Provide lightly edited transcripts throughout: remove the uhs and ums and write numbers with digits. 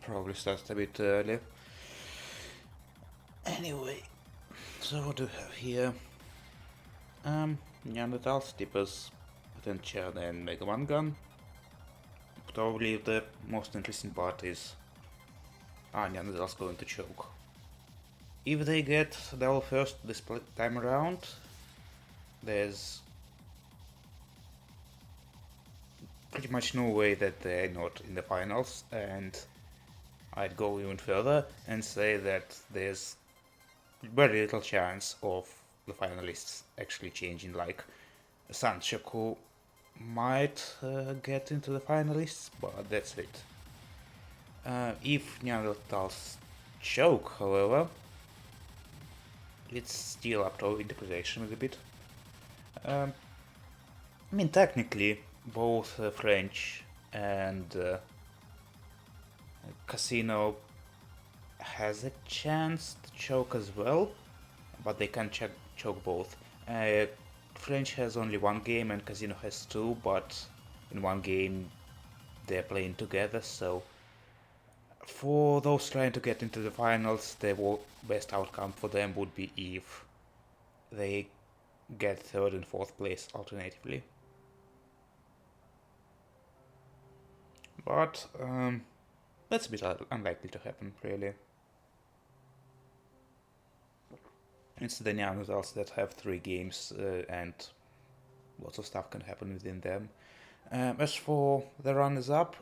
Probably started a bit early. Anyway, so what do we have here? Neanderthals, Dippers, Potential and Mega Man Gun. Probably the most interesting part is Neanderthals going to choke. If they get double first this time around, there's pretty much no way that they're not in the finals, and I'd go even further and say that there's very little chance of the finalists actually changing. Like Sanchoku might get into the finalists, but that's it. If Neanderthals choke, however, it's still up to interpretation a little bit. I mean, technically, both French and Casino has a chance to choke as well, but they can choke both. French has only one game and Casino has two, but in one game they're playing together, so for those trying to get into the finals, the best outcome for them would be if they get third and fourth place alternatively. But that's a bit unlikely to happen, really. It's the Neanderthals that have three games and lots of stuff can happen within them. As for the runners-up,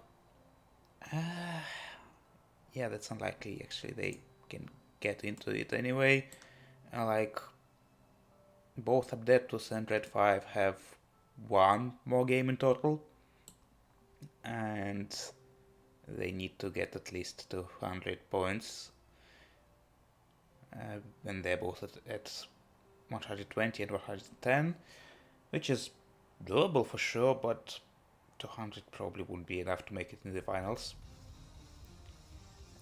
yeah, that's unlikely. Actually, they can get into it anyway. Like both Adeptus and Red 5 have one more game in total, and they need to get at least 200 points. And they're both at 120 and 110, which is doable for sure, but 200 probably wouldn't be enough to make it in the finals.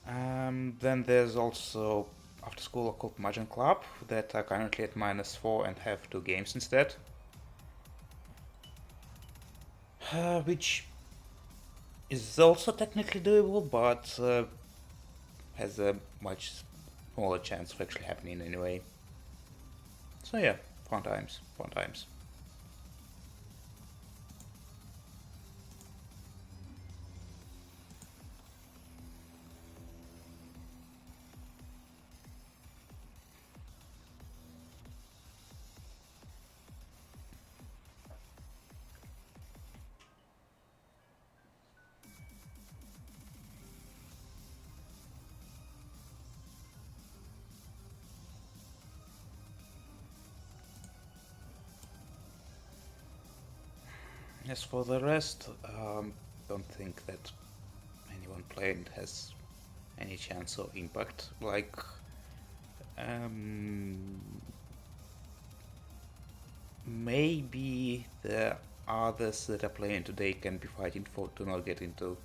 Then there's also After School Occult Mahjong Club that are currently at -4 and have two games instead. Which is also technically doable, but has a much smaller chance of actually happening anyway. So yeah, fun times, fun times. As for the rest, don't think that anyone playing has any chance of impact. Like, maybe the others that are playing today can be fighting for to not get into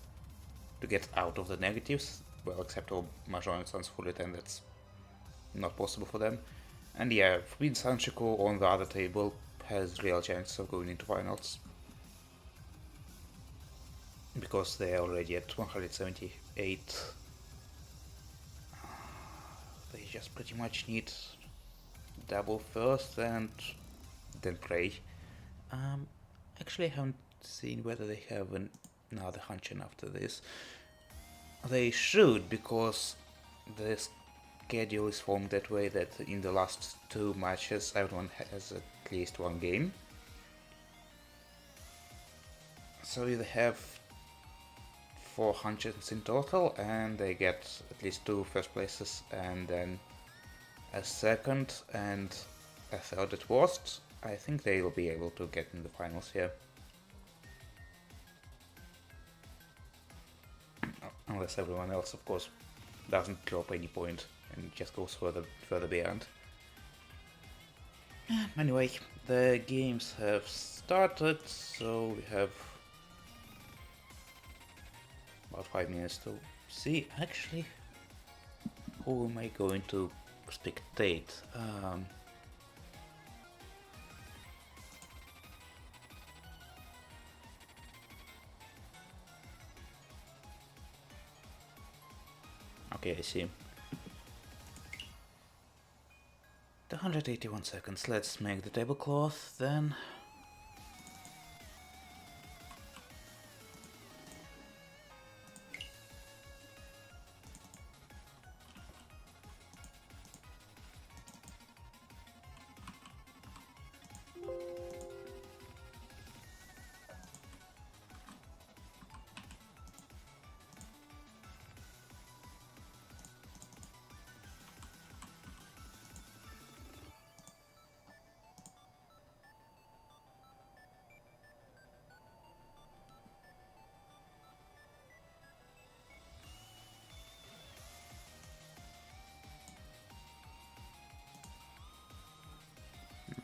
to get out of the negatives. Well, except for Mahjong and Sunsfullet, and that's not possible for them. And yeah, Fubin Sanshiko on the other table has real chance of going into finals. Because they're already at 178. They just pretty much need double first and then pray. Actually, I haven't seen whether they have another Hanshin after this. They should, because the schedule is formed that way that in the last two matches everyone has at least one game. So they have 4 Hanshins in total, and they get at least 2 first places and then a second and a third at worst. I think they will be able to get in the finals here. Unless everyone else, of course, doesn't drop any point and just goes further beyond. Anyway, the games have started, so we have about 5 minutes to see. Actually, who am I going to spectate? Okay, I see. 281 seconds. Let's make the tablecloth then.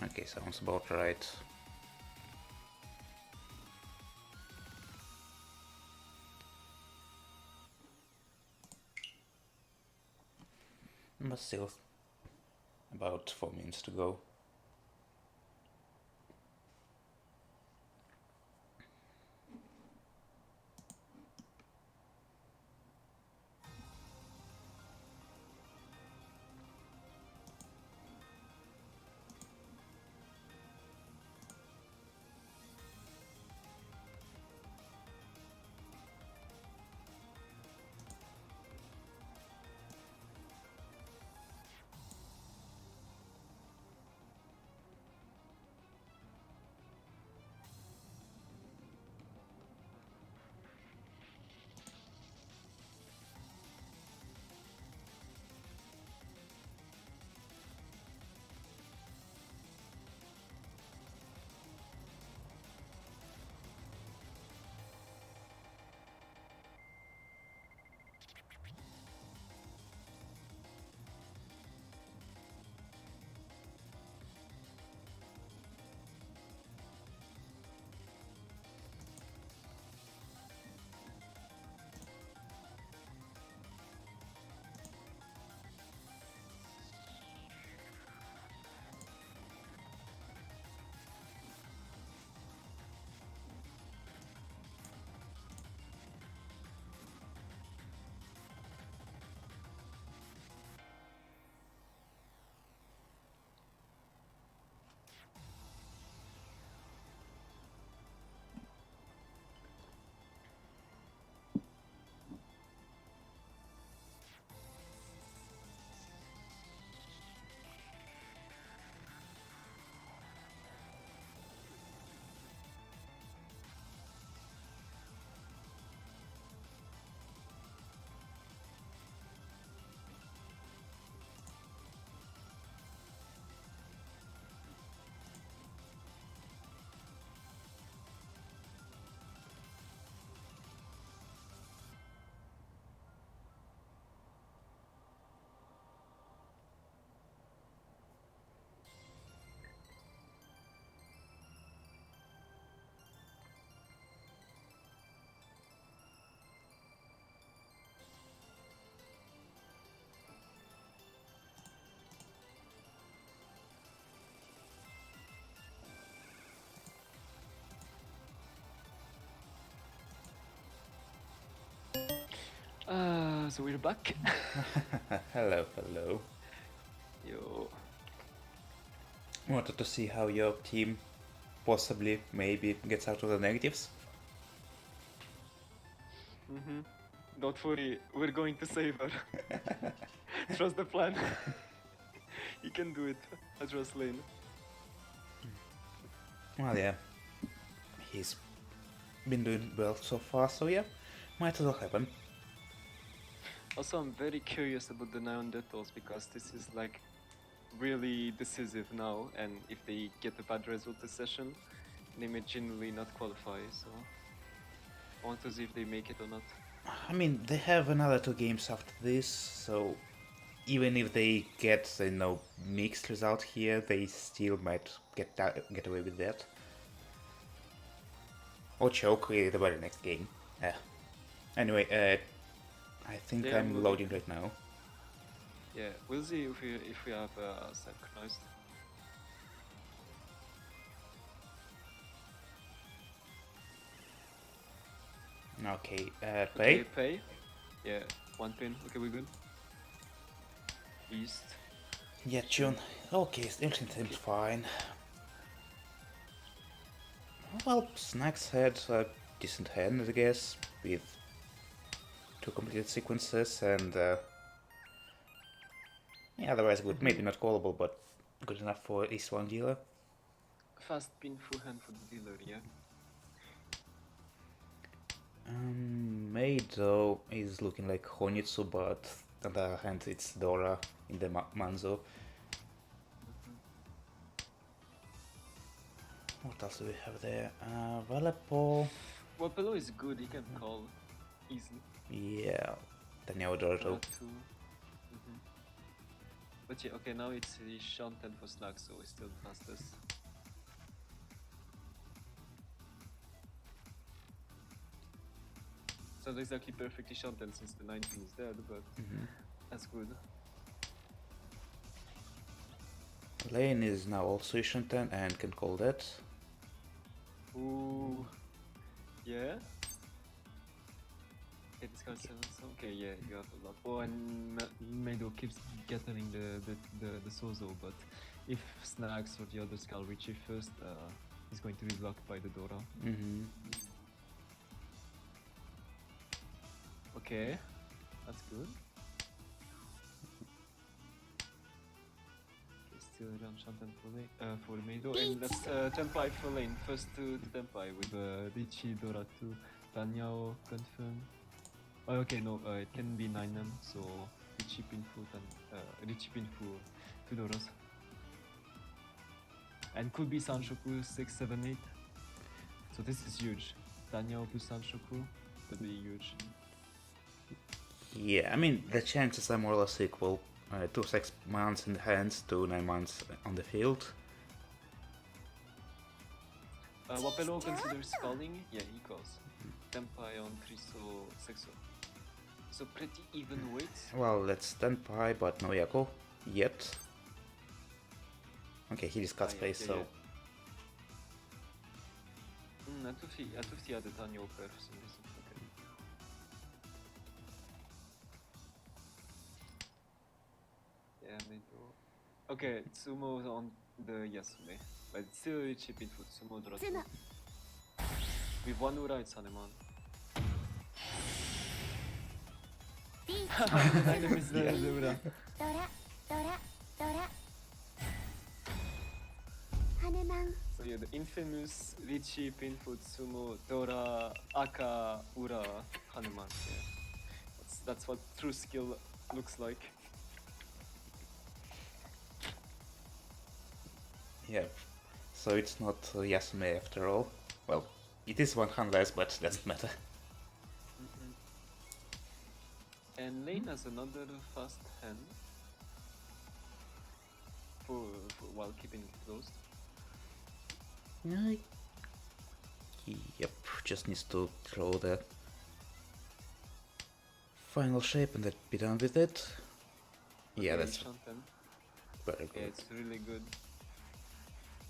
Okay, sounds about right. But still, about 4 minutes to go. So we're back. Hello, hello. Yo. Wanted to see how your team possibly, maybe, gets out of the negatives. Don't worry, we're going to save her. Trust the plan. You can do it. I trust Lane. Well, yeah. He's been doing well so far, so yeah. Might as well happen. Also, I'm very curious about the Neon Detours because this is like really decisive now, and if they get a bad result this session, they may genuinely not qualify. So I want to see if they make it or not. I mean, they have another 2 games after this, so even if they get, mixed result here, they still might get away with that. Or choke the very next game. Anyway, I think Yeah, I'm loading right now. Yeah, we'll see if we have synchronized. Okay, Okay, pay. pay. Yeah, one pin. Okay, we're good. East. Yeah, June. Okay, still seems fine. Well, Snacks had a decent hand, I guess, with 2 completed sequences and yeah, otherwise good. Maybe not callable, but good enough for East 1 dealer. Fast pinful hand for the dealer, yeah. Made though is looking like Honitsu, but on the other hand, it's Dora in the Manzo. What else do we have there? Valepo. Wapello is good, he can call easily. Yeah, Daniel Dorado. But yeah, okay, now it's Shanten for Snack, so it's still the fastest. It's not exactly perfectly Shanten since the 19 is dead, but that's good. Lane is now also Ishanten and can call that. Ooh. Yeah? Okay, this card 7, so okay, yeah, you have a lot. Oh, and Meido keeps gathering the Sozo, but if Snacks or the other Skull reach it first, he's going to be blocked by the Dora. Okay, that's good. Okay, still around Shanten for Meido, and that's Tenpai for lane. First to Tenpai with Richie, Dora 2, Danyao, confirm. Oh, okay, no, it can be 9M, so Richie Pinfu and Richie Pinfu 2 Doras. And could be Sanshoku 6, 7, 8. So this is huge. Danyao plus Sanshoku would be huge. Yeah, I mean, the chances are more or less equal. 2 6 months in the hands, 2 9 months on the field. Wapello considers calling? Yeah, he calls. Tenpai on 3, so 6. So pretty even weights. Well, let's Tenpai, but no Yako yet. Okay, he just cut space, so. I thought he had a Danyao pair for some reason. Okay. Yeah, maybe. Okay, Tsumo on the Yasume. But still Richie Pinfu, Tsumo Dora 2. With 1 Ura, it's Haneman. The item is the Ura. So yeah, the infamous Richie Pinfu, Tsumo, Dora, Aka, Ura, Haneman. Yeah. That's what true skill looks like. Yeah, so it's not Yasume after all. Well, it is 1 hand less, but doesn't matter. And Lane has another fast hand for while keeping it closed. Yep, just needs to throw the final shape and then be done with it. Yeah, Okay, that's Shanten. very good. Yeah, it's really good.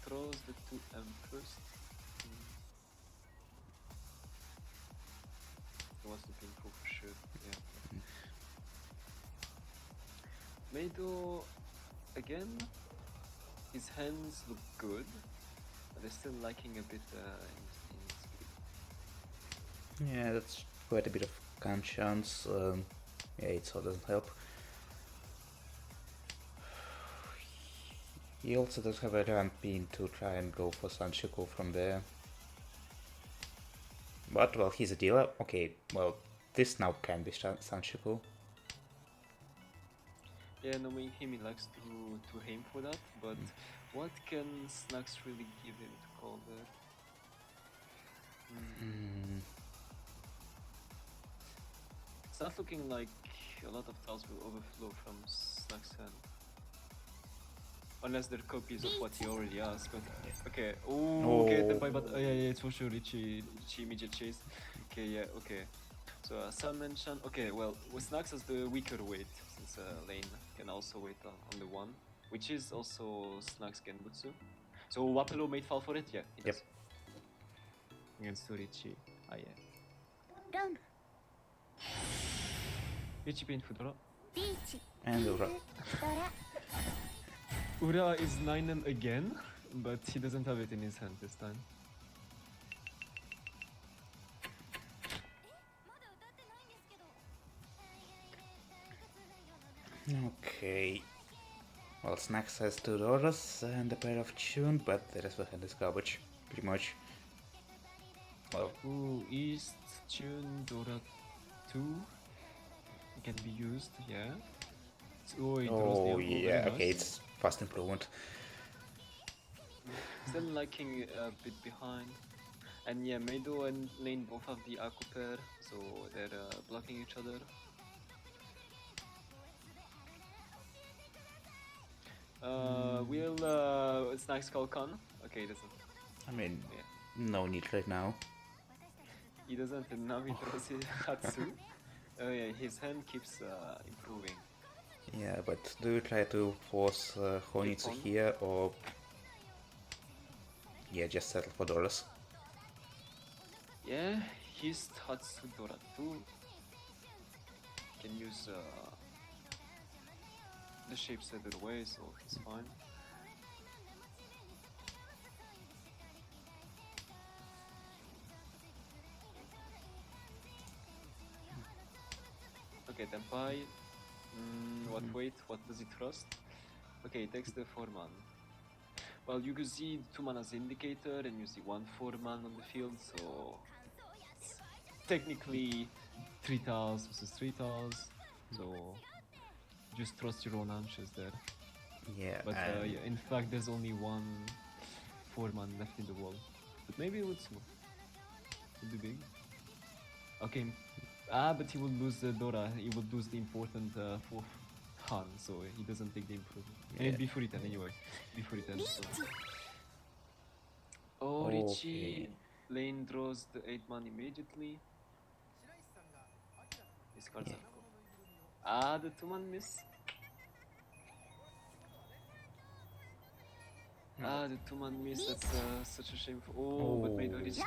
Throws the 2M first. He wants to pinful for sure. Yeah. Meido, again, his hands look good, but they're still lacking a bit in speed. Yeah, that's quite a bit of conscience. Yeah, it so doesn't help. He also does have a ramp pin to try and go for Sanshoku from there. But, well, he's a dealer. Okay, well, this now can be Sanshoku. Yeah, no, he likes to aim for that, but what can Snacks really give him to call that? It's not looking like a lot of tiles will overflow from Snacks' hand. Unless they're copies of what he already has, but okay. Ooh, okay, Tenpai, but yeah, it's for sure Richie immediate chase. Okay, yeah, okay. So Sam mentioned, okay, well, with Snacks has the weaker weight, since Lane can also wait on the 1, which is also Snacks Genbutsu. So Wapello made fall for it? Yeah, he does. Yep. Against Richie. Ah, yeah. Down. Richie Pin Fudora. And Ura. Ura is 9 again, but he doesn't have it in his hand this time. Okay. Well, Snacks has 2 Doras and a pair of Tune, but the rest of the hand is garbage, pretty much. Well, Ooh, East, Tune, Dora 2 can be used, yeah. Oh, he draws the oh elbow, yeah, very okay, nice. it's fast improvement. Still liking a bit behind. And yeah, Meido and Lane both have the Aku pair, so they're blocking each other. Will Snacks call Khan? Okay, he doesn't. I mean, Yeah. no need right now. He doesn't, and now he throws his Hatsu. Oh yeah, his hand keeps improving. Yeah, but do you try to force Honitsu pawn. here, or... Yeah, just settle for Doras. Yeah, his Hatsu Dora 2 can use the shapes either way, so it's fine. Okay, Tenpai. What weight? What does he trust? Okay, he takes the 4-man. Well, you can see 2 man as indicator, and you see 1 4-man on the field, so it's technically 3 tiles versus 3 tiles. So just trust your own hunches there. Yeah, But and... yeah, in fact, there's only 1 4-man left in the wall. But maybe it would smooth. Would be big. Okay. But he will lose the Dora. He will lose the important 4th Han, so he doesn't take the improvement. And Yeah. it'd be 40-10 anyway. Before it ends. So. Oh, Richie. Okay. Lane draws the 8-man immediately. His cards are cool. The 2-man miss. The 2-man miss, that's such a shame. But made Richie.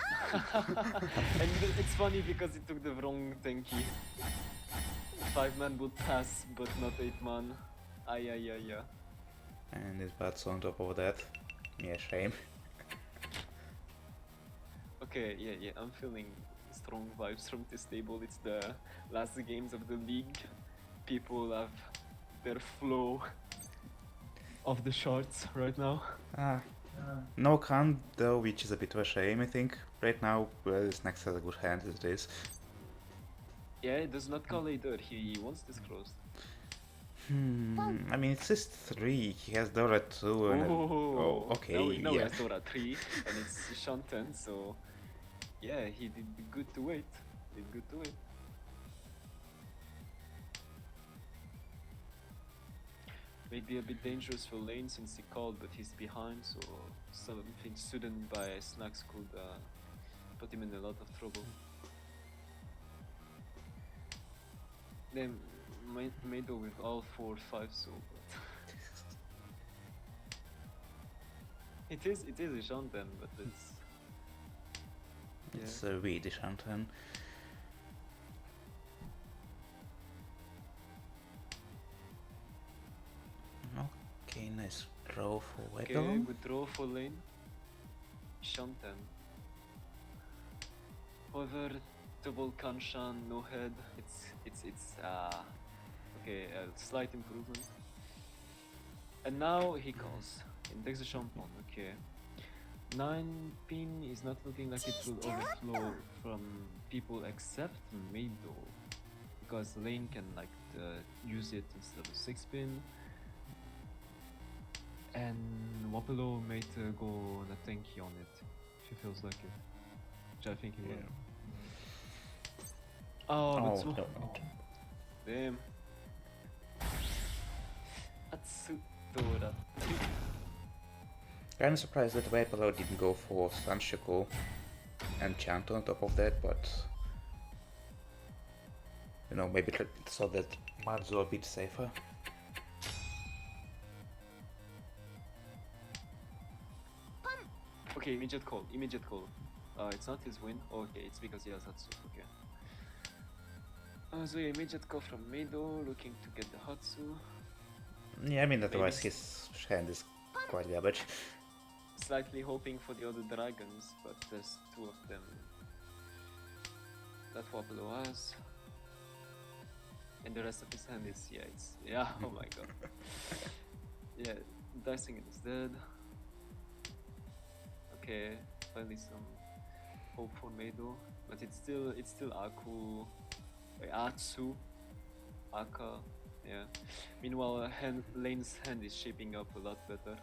And it's funny because he took the wrong Tenki. 5-man would pass, but not 8-man. Yeah. And his bats on top of that. Yeah, shame. Okay, yeah, I'm feeling strong vibes from this table. It's the last games of the league. People have their flow of the charts right now. No Khan though, which is a bit of a shame, I think. Right now, Snacks has a good hand as it is. Yeah, it does not call either. He wants this closed. I mean, it's just 3. He has Dora 2 and... Oh, okay, now he yeah. has Dora 3, and it's Shanten, so... Yeah, he did good to wait. Maybe a bit dangerous for Lane since he called, but he's behind, so something sudden by Snacks could put him in a lot of trouble. Then Meido with all 4 5, so... It is a Shanten, but it's... It's a really Shanten. Okay, nice draw for Okay, Weapon. good draw for Lane. Shanten. However, double Kanshan, no head. It's okay, a slight improvement. And now he calls. Index the Champon, okay. 9 pin is not looking like it will overflow from people except Meido, because Lane can like use it instead of 6 pin. And Wapelo might go on a tanky on it if he feels like it, which I think he will. Oh, but no. Damn. Hatsu Dora. Kinda surprised that Vapalo didn't go for Sanshoku and Chant on top of that, but... You know, maybe so that Marzo a bit safer. Okay, immediate call. It's not his win. Okay, it's because he has Hatsu. Okay. So yeah, immediate call from Meido, looking to get the Hatsu. Yeah, I mean, Maybe otherwise his hand is quite garbage. slightly hoping for the other dragons, but there's two of them. That Wapalo has. And the rest of his hand is, yeah, oh my god. Yeah, Dicing is dead. Okay, finally some hope for Meido, but it's still Atsu, Aka, yeah. Meanwhile, Lane's hand is shaping up a lot better.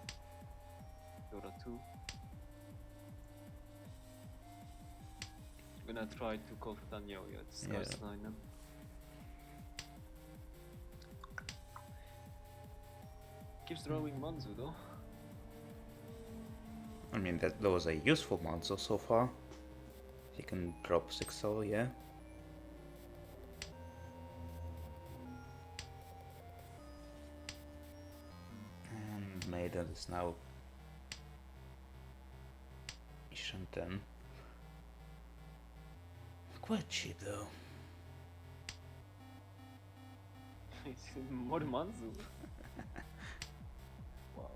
Dora 2. I'm gonna try to call for Daniel, yeah, it's Yeah. Scars 9. Keeps drawing Manzu though. I mean, that was a useful Monzo so far. He can drop 6-0, yeah. And Maiden is now Ishan 10. Quite cheap though. It's more Manzu. Wow.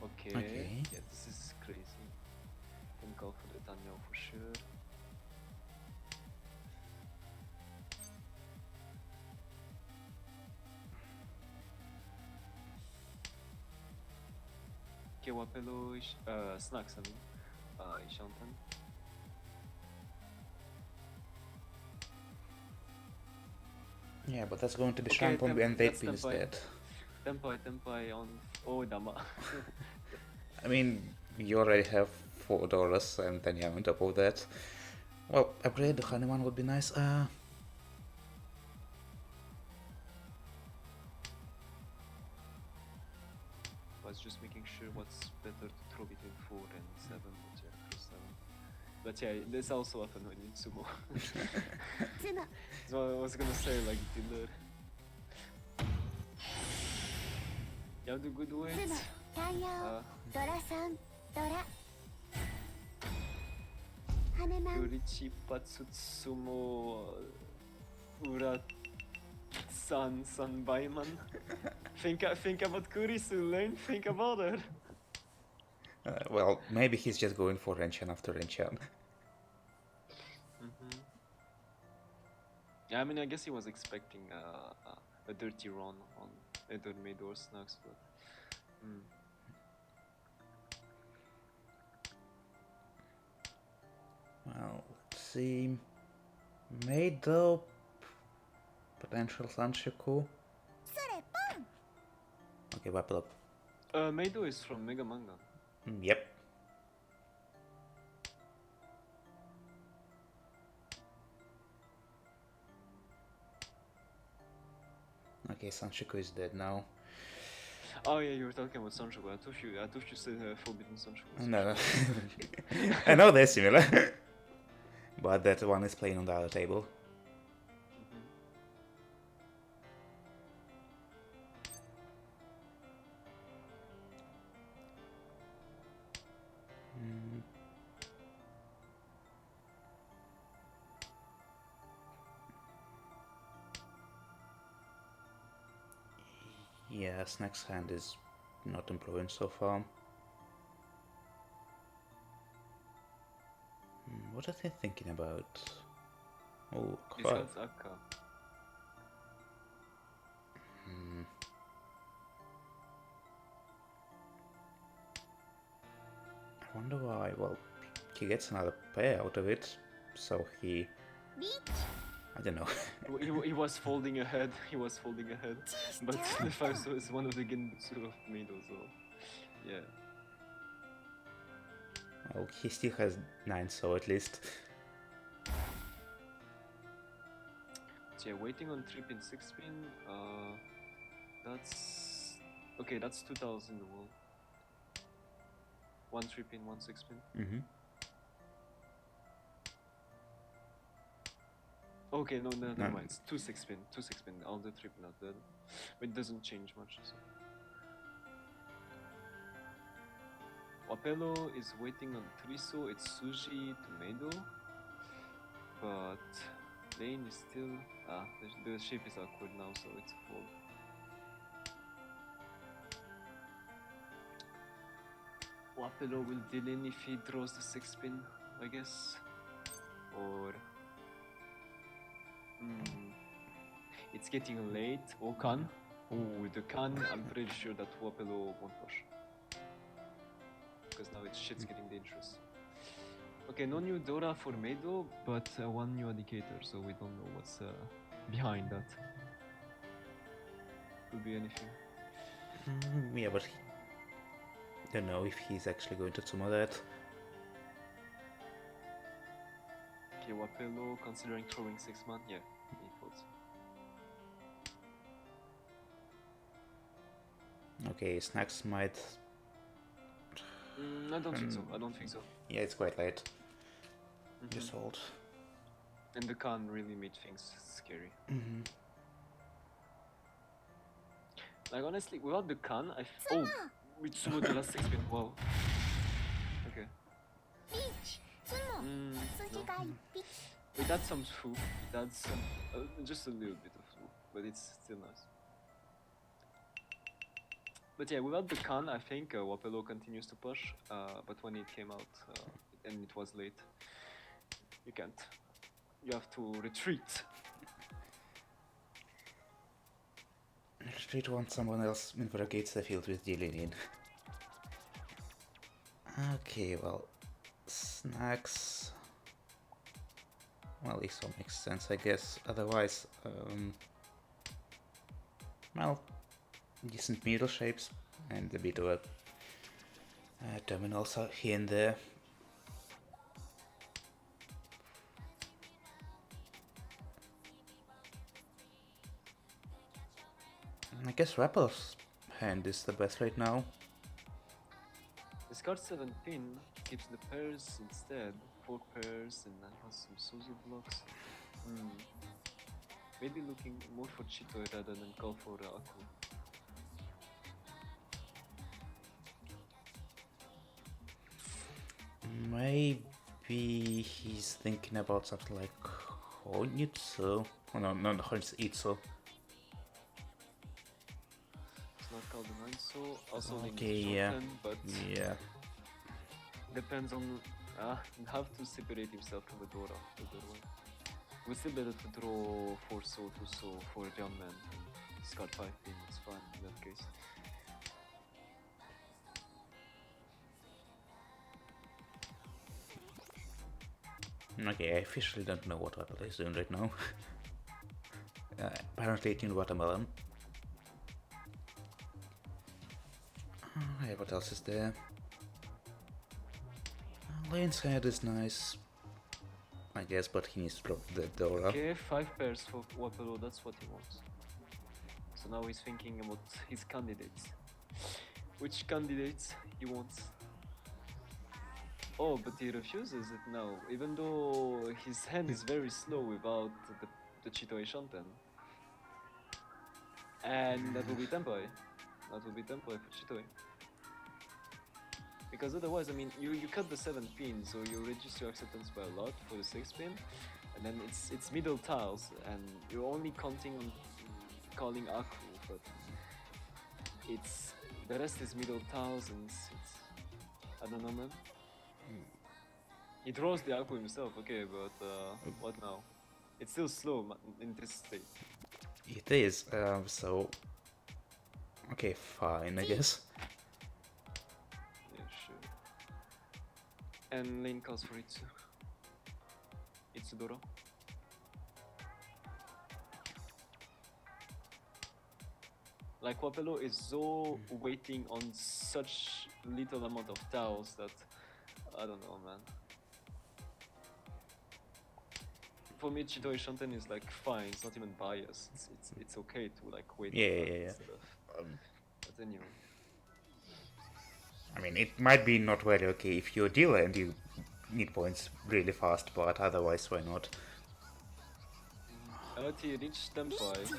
Okay. Yeah, this is crazy. Can go for the Daniel for sure. Kewapelo, Snacks, I mean. Ishantan. Yeah, but that's going to be Okay, Shampoo and that's Vaping is Tempai. dead. Tempai on Dama. I mean, you already have $4 and then you have on top of that. Well, upgrade the Hanuman would be nice. Was just making sure what's better to throw between 4 and 7, but yeah, for 7. But yeah, this also happened when in sumo. So I was gonna say like dealer. You have the good weights. ドラさんドラ羽マン Yurichi Patsutsumo Ura San Baiman. Think about Kurisu, Lane, think about it. Well, maybe he's just going for Renchan after Renchan. Yeah, I mean, I guess he was expecting a dirty run on either mid or Snacks, but. Well, let's see. Made though. Potential Sanshiku. それポン Okay, Wapple up. Meido is from Mega Manga. Yep. Okay, Sanshiku is dead now. Oh yeah, you were talking about Sanchoku. I thought you said Forbidden Sanchoku. No. I know they're similar. But that one is playing on the other table. Yeah, Snack's hand is not improving so far. What are they thinking about? Oh, This crap. has Akka. I wonder why. Well, he gets another pair out of it, so he... リーチ I don't know. He was folding ahead. He was folding ahead. But the 5 is one of the Genbutsu of Meido, so yeah. Well, he still has 9, so at least. So yeah, waiting on 3-pin, 6-pin. That's okay. That's 2,000 wool. 1 3-pin, 1 6-pin. Okay, no, never mind. It's 2 6-pin, 2 6-pin. All the 3-pin not dead. But it doesn't change much. So. Wapello is waiting on Triso, it's Suji, Tomato. But lane is still... the shape is awkward now, so it's full. Wapello will deal in if he draws the 6-pin, I guess. Or... It's getting late. Oh, Khan. Oh, the Khan, I'm pretty sure that Wapello won't push. Because now shit's getting dangerous. Okay, no new Dora for Meido, but one new indicator, so we don't know what's behind that. Could be anything. Yeah, but don't know if he's actually going to summon that. Okay, Wapello considering throwing 6-man? Yeah, he folds. Okay, Snacks might... I don't think so, I don't think so. Yeah, it's quite late. Just hold. And the Khan really made things scary. Like honestly, without the Khan, oh, with Sumo the last 6-pin, wow. Okay. リーチツモ筋が一匹 It adds some foo, it adds some, just a little bit of foo, but it's still nice. But yeah, without the Khan, I think Wapello continues to push, but when it came out and it was late, you can't. You have to retreat. Retreat once someone else interrogates the field with dealing in. Okay, well, Snacks... Well, this all makes sense, I guess. Otherwise, well, decent middle shapes and a bit of a terminals here and there. I guess Rappel's hand is the best right now. Discard 7-pin, keeps the pairs instead, 4 pairs, and then has some Suzu blocks. Maybe looking more for Chitoi rather than call for Aku. Maybe he's thinking about something like Honitsu. Oh no, not Honitsu. It's not called the 9, so also Okay, yeah. but Yeah. depends on... have to separate himself from the Dora. It's still better to draw 4 so to so for Jumpman and discard 5-pin, it's fine in that case. Okay, I officially don't know what Rappel is doing right now. Apparently eating watermelon. Yeah, what else is there? Lane's head is nice, I guess, but he needs to drop the Dora. Okay, 5 pairs for Wapello, that's what he wants. So now he's thinking about his candidates. Which candidates he wants? Oh, but he refuses it now, even though his hand is very slow without the Chitoi Shanten. And that will be Tempai. That will be Tempai for Chitoi. Because otherwise, I mean, you cut the 7-pin, so you reduce your acceptance by a lot for the 6-pin, and then it's middle tiles, and you're only counting on calling Aku, but the rest is middle tiles, and it's I don't know, man. He draws the Aku himself, okay, but what now? It's still slow in this state. It is, so... Okay, fine, I guess. Yeah, sure. And lane calls for Itsu. Itsudoro. Like, Wapello is so waiting on such little amount of tiles that... I don't know, man. For me, Chitoi Shanten is like fine, it's not even biased. It's okay to like wait Yeah, for yeah, yeah. stuff. But anyway. I mean, it might be not very okay if you're a dealer and you need points really fast, but otherwise, why not? But he reached Tempai.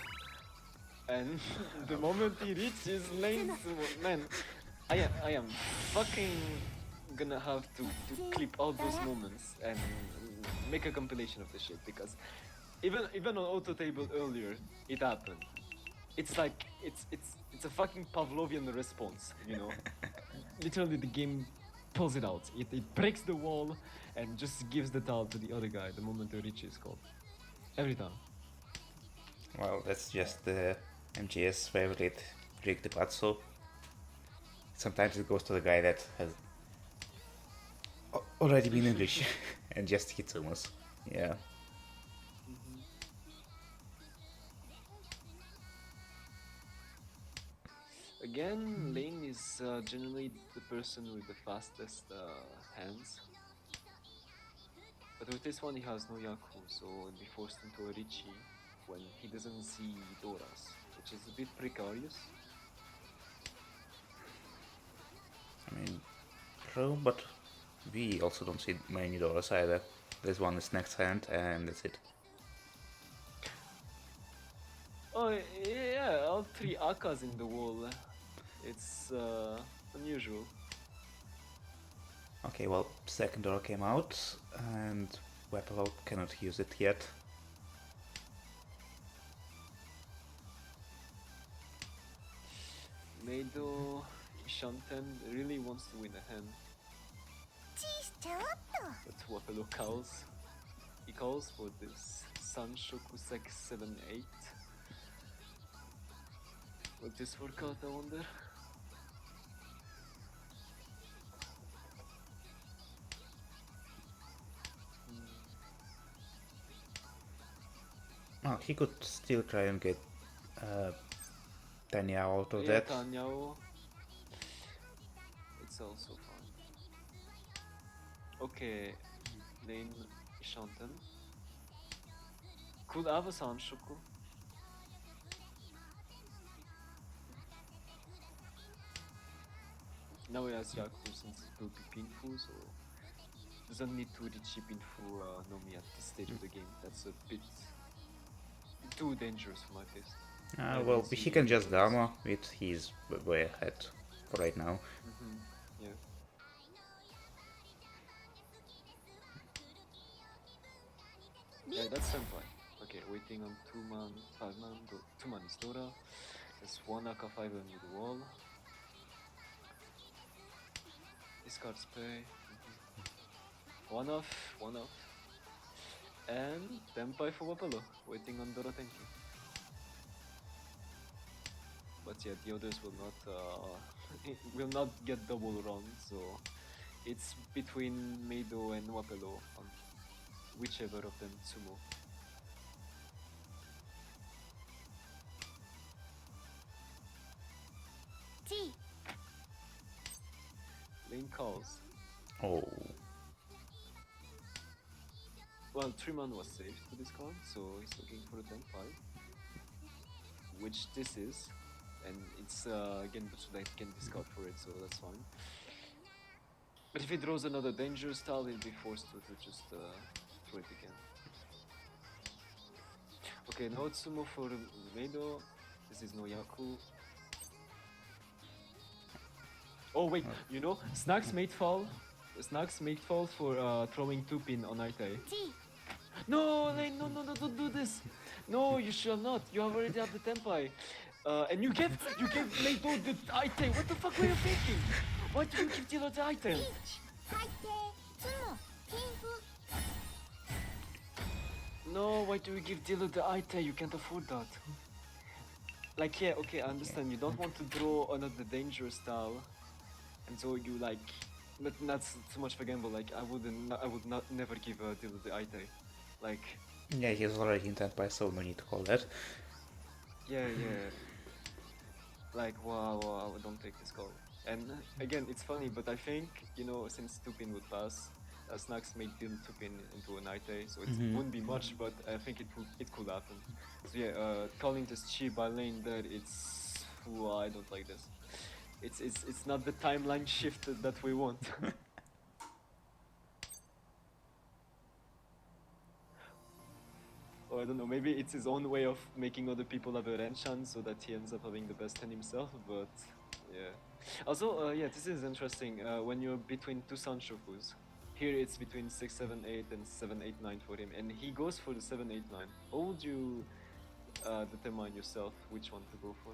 And the moment he reaches lane, man, I am fucking gonna have to clip all those moments and make a compilation of the shit because even on auto table earlier, it happened. It's like it's a fucking Pavlovian response, you know. Literally, the game pulls it out. It breaks the wall and just gives the towel to the other guy the moment the reach is called. Every time. Well, that's just the MGS favorite trick, the Pazzo. Sometimes it goes to the guy that has already been English and just hits almost. Yeah. Again, Lane is generally the person with the fastest hands. But with this one, he has no Yaku, so he'll be forced into a Richie when he doesn't see Doras, which is a bit precarious. I mean, true, but we also don't see many dollars either. There's one is next hand, and that's it. Oh yeah, all three Akas in the wall. It's unusual. Okay, well, second door came out, and Wepelo cannot use it yet. Meido Shanten really wants to win a hand, チーしちゃおっと but Wapelo calls. He calls for this Sanshoku 678. Will this work out, I wonder? Oh, he could still try and get Tanya out of Yeah, that. Tanyao. It's also fine. Okay, Lane Shanten. Could have a Sanshoku. Now he has Yaku since it will be Pinfu, so doesn't need to reach Pinfu Nomi at this stage of the game. That's a bit too dangerous for my taste. Well, he can just Dharma with his way ahead for right now. Yeah. Yeah, that's senpai. Okay, waiting on 2-man, 5-man, 2-man is Dora. There's 1 Aka 5 on the wall. Discard spray. One off, one off. And Tenpai for Wapelo, waiting on Dora Tenki. But yeah, the others will not get double run, so it's between Meido and Wapelo on whichever of them sumo. G Lane calls. Oh, Well, 3-man was saved to this card, so he's looking for a 10-5. Which this is. And it's again, but I can discard for it, so that's fine. But if he draws another dangerous tile, he'll be forced to just throw it again. Okay, no Tsumo for Meido. This is no Yaku. Oh wait, you know, Snacks made fall. Snacks made fall for throwing 2-pin on Aitai. G No, Lane, no, don't do this. No, you shall not. You already have the Tenpai. And you gave Meido the item. What the fuck were you thinking? Why did you give Dilo the item? 最低ツモピンフ No, why do we give Dilo the item? You can't afford that. Like, yeah, okay, I understand. You don't want to draw another dangerous style, and so you like, but that's too much of a gamble. Like, I would not never give Dilo the item. Like, yeah, he's already intent by, so no need to call that. yeah. Like, wow, don't take this call. And again, it's funny, but I think, you know, since 2-pin would pass, Snacks made Dil 2-pin into an Aite, so it wouldn't be much, but I think it could happen. So yeah, calling this Chi by lane there, it's... Ooh, I don't like this. It's not the timeline shift that we want. Or I don't know, maybe it's his own way of making other people have a Renshan so that he ends up having the best hand himself, but yeah. Also, yeah, this is interesting. When you're between two Sanshokus, here it's between 6, 7, 8 and 7, 8, 9 for him, and he goes for the 7, 8, 9. How would you determine yourself which one to go for?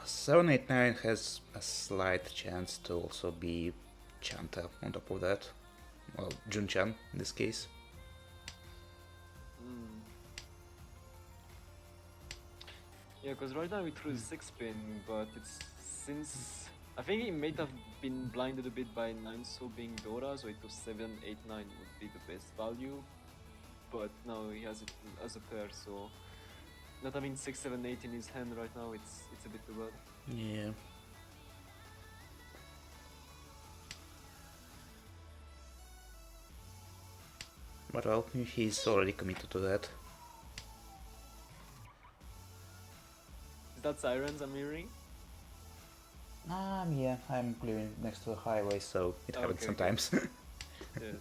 Seven, eight, nine has a slight chance to also be Chanta on top of that. Well, Junchan in this case. Mm. Yeah, because right now we threw the 6 pin, but it's since I think he might have been blinded a bit by 9 so being Dora, so it was 7, 8, 9 would be the best value. But now he has it as a pair, so not having 6, 7, 8 in his hand right now, it's a bit too bad. Yeah. But well, he's already committed to that. Is that sirens I'm hearing? Yeah, I'm living next to a highway, so it happens Okay, sometimes. Yeah.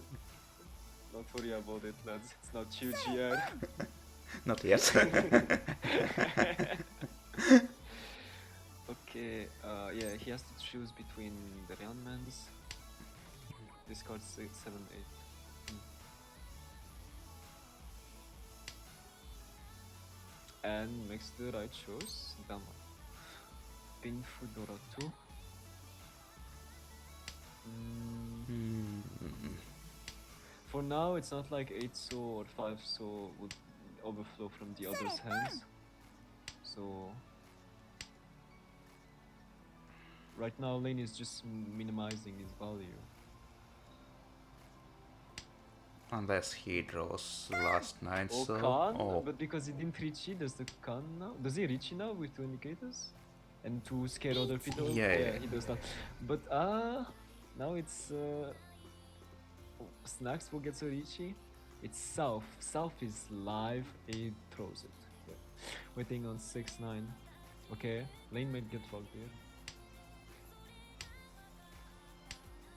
Don't worry about it, lads. It's not you, GR. Not yet. Okay, yeah, he has to choose between the Realmans. Discard 6, 7, 8. And makes the right choice, Dama. Pin Fudora 2. For now, it's not like 8 so or 5 so would overflow from the other's hands. So right now, Lane is just minimizing his value. Unless he draws last 9, Oh, so... Khan? Oh, But because he didn't reach it, does the Khan now? Does he reach it now with 2 indicators? And to scare other people? Yeah. He does not. But now it's Snacks will get so Richie. It's South. South is live, he throws it. Yeah. Waiting on 6, 9. Okay, Lane might get fucked here.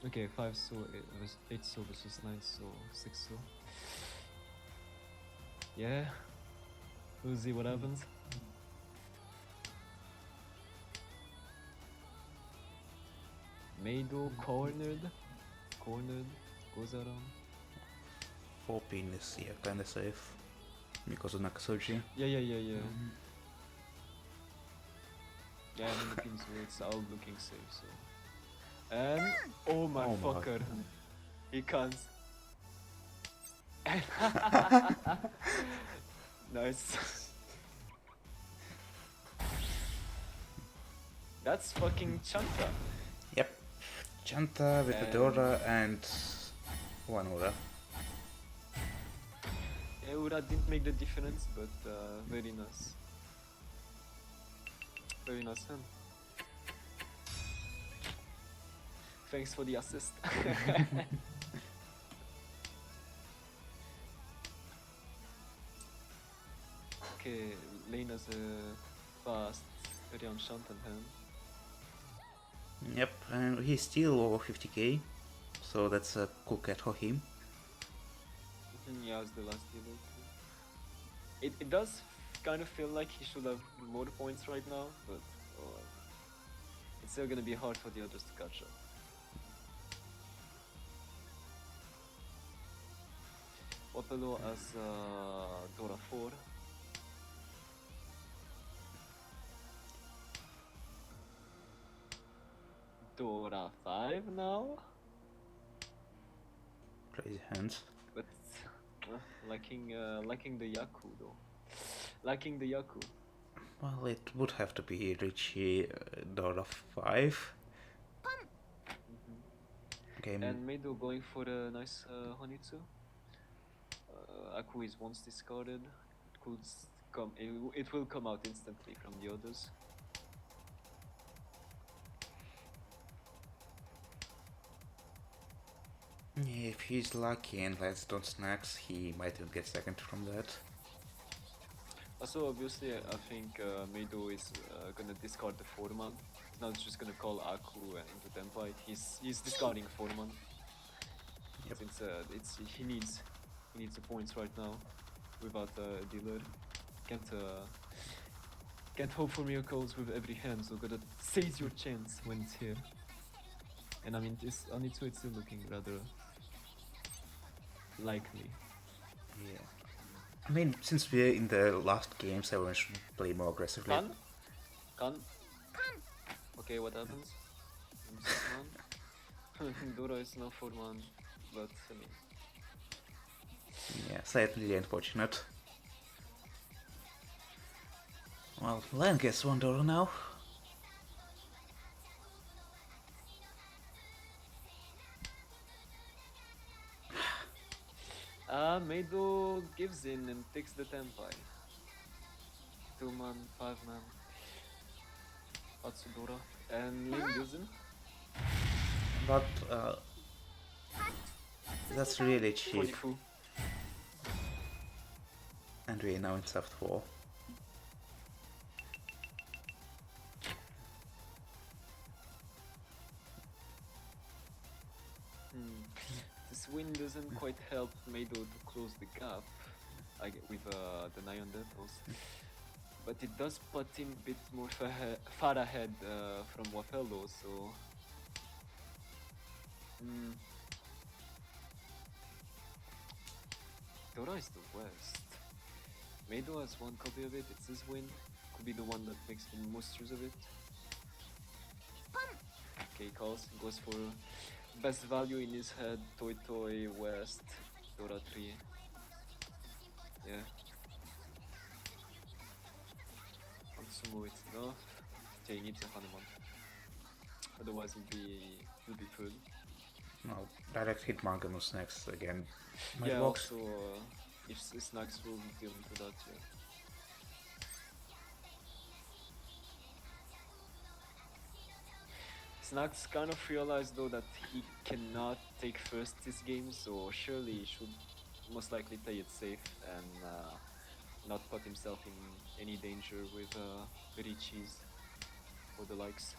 Okay, 5 so 8 so versus 9 so 6 so. Yeah. We'll see what happens. Meido cornered. Goes around. 4 pin is, yeah, kinda safe. Because of Nakasoji. Yeah. Yeah, I mean the pins where it's all looking safe, so. And oh my Oh my. fucker. He can't. Nice. That's fucking Chanta. Yep. Chanta with And- Adora and one Aura. Eura didn't make the difference, but very nice. Very nice hand. Thanks for the assist. Okay, Lane has a fast, very enchanted hand. Yep, and he's still over 50k. So that's a cool cat for him. Yeah, it's the last dealer. It does kind of feel like he should have more points right now, but it's still gonna be hard for the others to catch up. Opelo as Dora 4. Dora 5 now, Crazy hands. but lacking the Yaku though. Lacking the Yaku. Well, it would have to be Richie Dora 5. Okay, And Meido going for a nice Honitsu. Aku is once discarded. It could come. It will come out instantly from the others. if he's lucky and lets down Snacks, he might even get second from that. Also, obviously, I think Meido is gonna discard the 4-man. He's not just gonna call Aku into Tempite. He's discarding 4-man. Yep. Since he needs the points right now without a dealer. can't hope for miracles with every hand, so gotta seize your chance when it's here. And I mean, this Anitsu it's still looking rather likely. Yeah. I mean, since we're in the last games, everyone should play more aggressively. Kan? Okay, what happens? I'm 6 man. Dora is now 4 man, but I mean, Yeah, certainly unfortunate. Well, Lan gets one Dora now. Meido gives in and takes the Tenpai. 2 man, 5 man. Atsudora. And Lin gives in. But that's really cheap. 44. And we're now in soft 4. This win doesn't quite help Meido to close the gap with the Nyan Dentals. But it does put him a bit more far ahead from Wapello, so... Dora is the West. Meido has one copy of it, it's his win. Could be the one that makes the most use of it. Okay, calls, goes for best value in his head, Toy Toy, West, Dora 3. Yeah. Sumo it's enough. Okay, he needs a Hanuman. Otherwise he'll be full. Well, direct hit Mangamus next again. Yeah, Box. also if Snacks will deal into that, yeah. Snacks kind of realized though that he cannot take first this game, so surely he should most likely play it safe and not put himself in any danger with Richie's or the likes.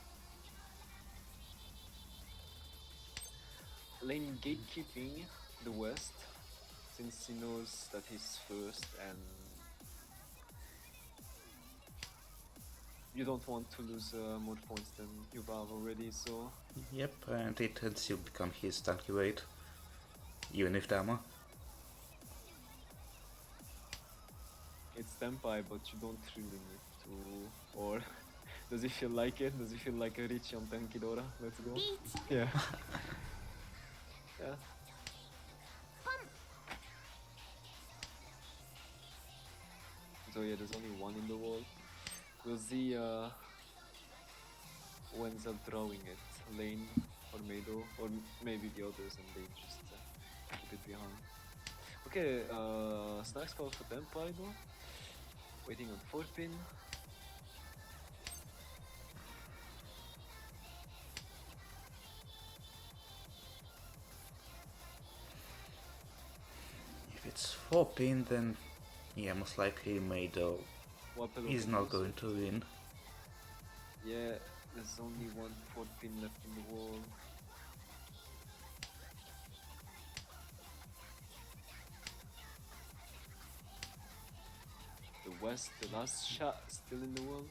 Lane gatekeeping the West, since he knows that he's first and you don't want to lose more points than you have already, so... Yep, and it can still become his tanky weight, even if Dama. It's Tenpai, but you don't really need to... Or... Does he feel like it? Does he feel like a Richie on Tenkidora? Let's go. Yeah. Yeah. So yeah, there's only one in the wall. We'll see who ends up drawing it, Lane or Meido, or maybe the others, and they just keep it behind. Okay, Snacks call for Tenpai though. Waiting on 4 pin. If it's 4 pin, then yeah, most likely Meido is not going to win. Yeah, there's only one 4 pin left in the wall. The West, the last shot, still in the wall.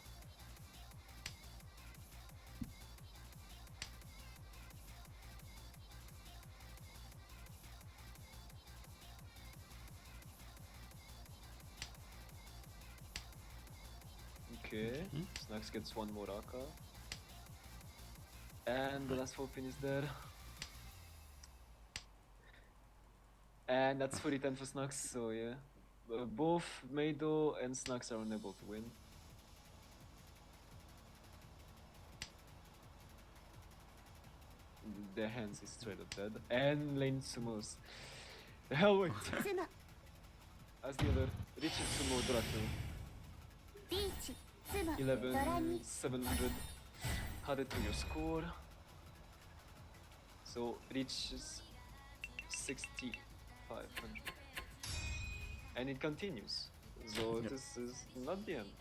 Okay, Snacks gets one more Aka. And the last 4 pin is there. And that's 40-10 for Snacks, so yeah. Both Meido and Snacks are unable to win. Their hands is straight up dead. And Lane Sumos. The hell with as the other Richie Sumo Draco. 11,700. Added to your score. So reaches 6,500. And it continues. So this is not the end.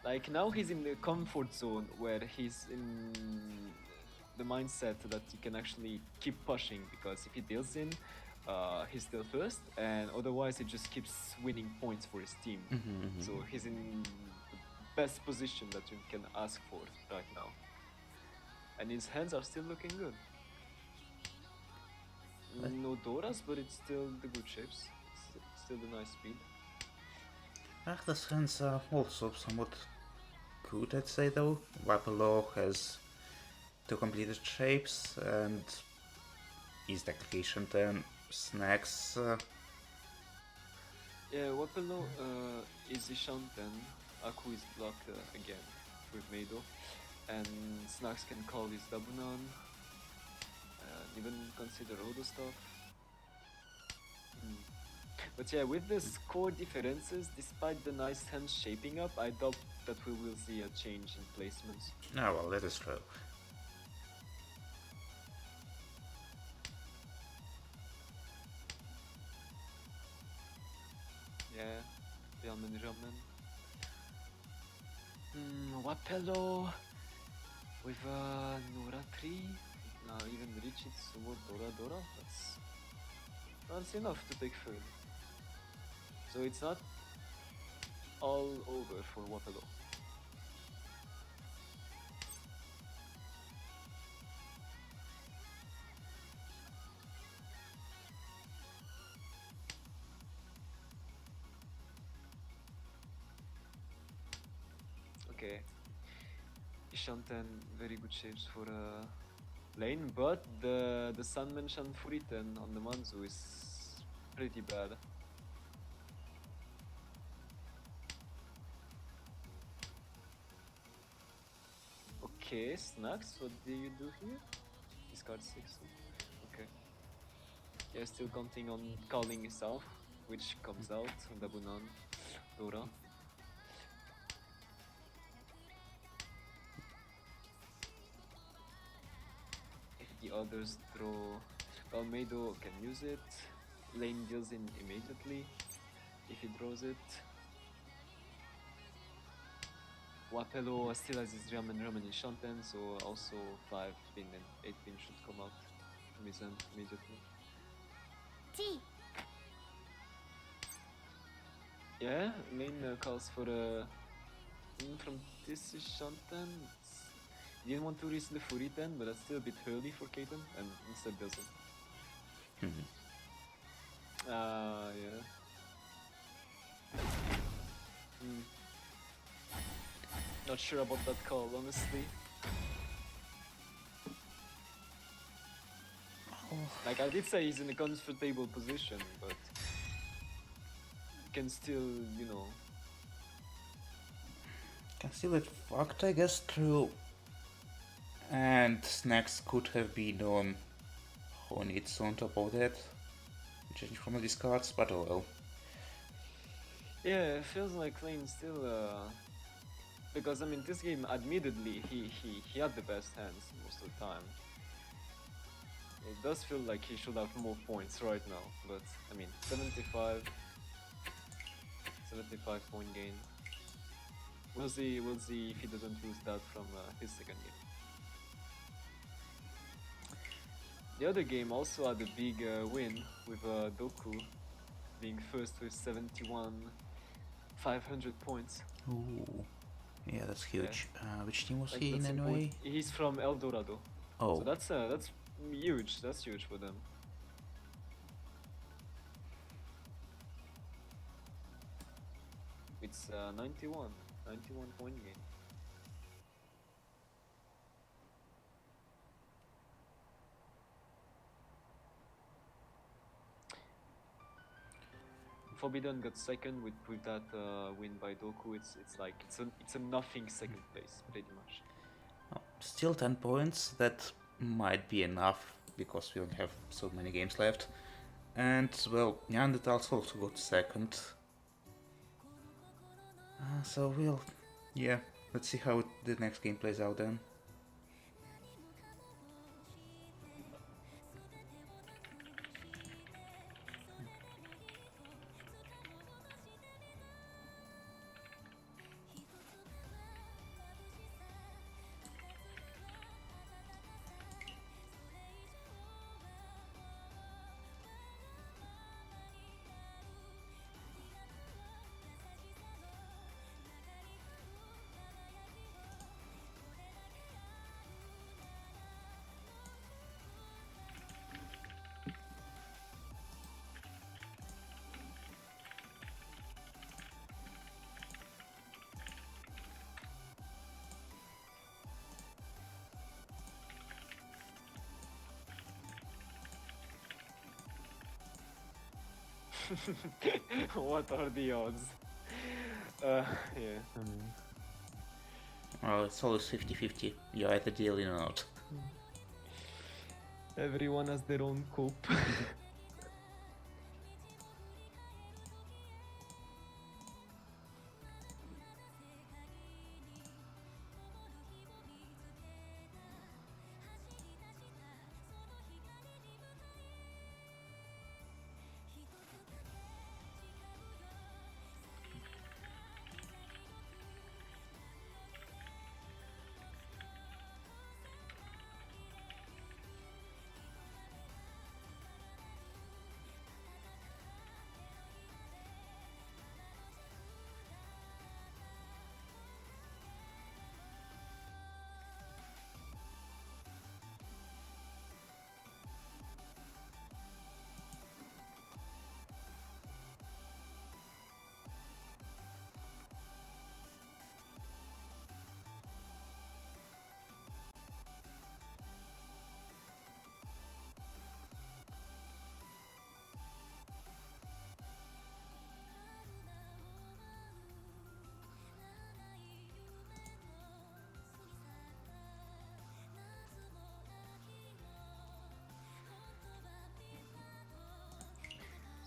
Like now he's in the comfort zone where he's in the mindset that he can actually keep pushing, because if he deals in, he's still first, and otherwise he just keeps winning points for his team. So he's in the best position that you can ask for right now. And his hands are still looking good. No Doras, but it's still the good shapes. It's still the nice speed. Arthur's hands are also somewhat good, I'd say though. Wapello has two completed shapes and is technically Shanten. Snacks. Yeah, Wapello is Ishanten. Aku is block again with Meido. And Snacks can call his Dabunan. Even consider Odo stuff. But yeah, with the score differences, despite the nice hands shaping up, I doubt that we will see a change in placements. Oh well, that is true. Yeah, ramen. Wapello with Nora 3. Now even Richitsumo Dora. That's enough to take third. So it's not all over for Wapello. Okay. Ishanten, very good shapes for lane, but the Sunman Furiten on the Manzu is pretty bad. Okay, Snacks, what do you do here? Discard 6. Okay. Yeah, still counting on calling yourself, which comes out, Dabunan, Dora. If the others draw, well, Meido can use it. Lane deals in immediately if he draws it. Wapello still has his ramen in Shanten, so also 5 pin and 8 pin should come out from his hand immediately. T. Yeah, lane calls for a from this is Shanten. Didn't want to risk the Furiten, but that's still a bit early for Keiten, and instead does it. Yeah. Not sure about that call, honestly. Like, I did say he's in a comfortable position, but can still, you know. Can still get fucked, I guess, true. And Snacks could have been on Honitsu on top of that. Judging from the discards, but oh well. Yeah, it feels like Lane still, because I mean, this game, admittedly, he had the best hands most of the time. It does feel like he should have more points right now, but I mean, 75 point gain. We'll see if he doesn't lose that from his second game. The other game also had a big win with Doku being first with 71, 500 points. Ooh. Yeah, that's huge. Yeah. Which team was Like, he in that's anyway? important. He's from El Dorado. Oh. So that's huge. That's huge for them. It's 91 point gain. Forbidden got second with that win by Doku. It's like it's a nothing second place pretty much. Still 10 points. That might be enough because we only have so many games left. And well, Neanderthals also got second. So let's see how the next game plays out then. What are the odds? Yeah, I mean, Well, it's always 50-50. You're either dealing or not. everyone has their own cope.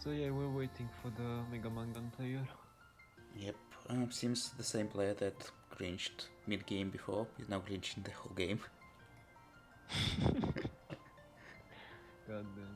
So yeah, we're waiting for the Mega Man Gun player. Yep, seems the same player that grinched mid-game before is now grinching the whole game. God damn.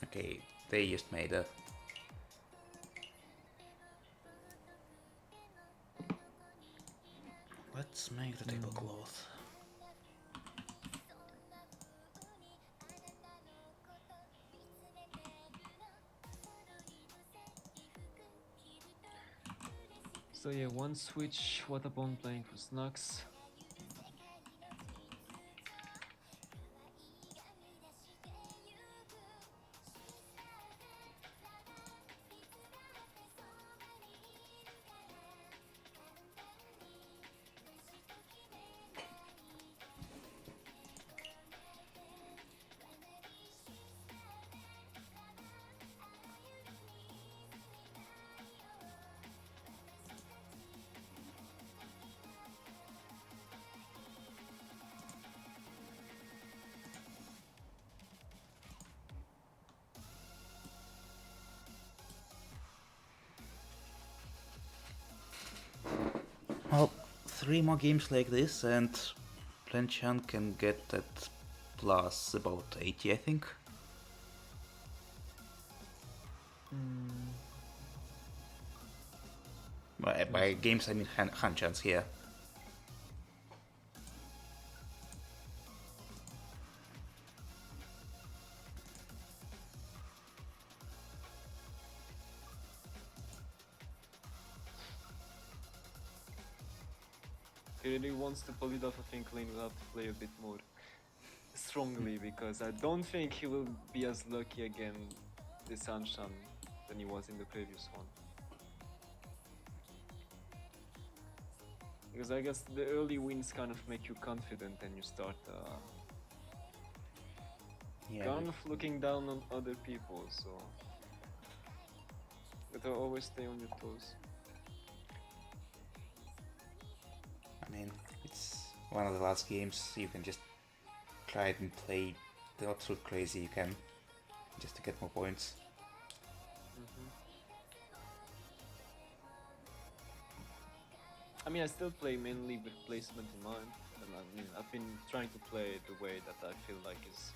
Okay, they just made a... Let's make the tablecloth. So yeah, one switch, what upon playing for Snux. Well, 3 more games like this and Planchan can get at plus about 80, I think. By games I mean Hanchans here. He really wants to pull it off. I think Lane will have to play a bit more strongly because I don't think he will be as lucky again this Anshan than he was in the previous one. Because I guess the early wins kind of make you confident and you start kind of looking down on other people, so you gotta always stay on your toes. I mean, it's one of the last games you can just try and play not so crazy you can, just to get more points. I mean, I still play mainly with placement in mind, and I mean, I've been trying to play the way that I feel like is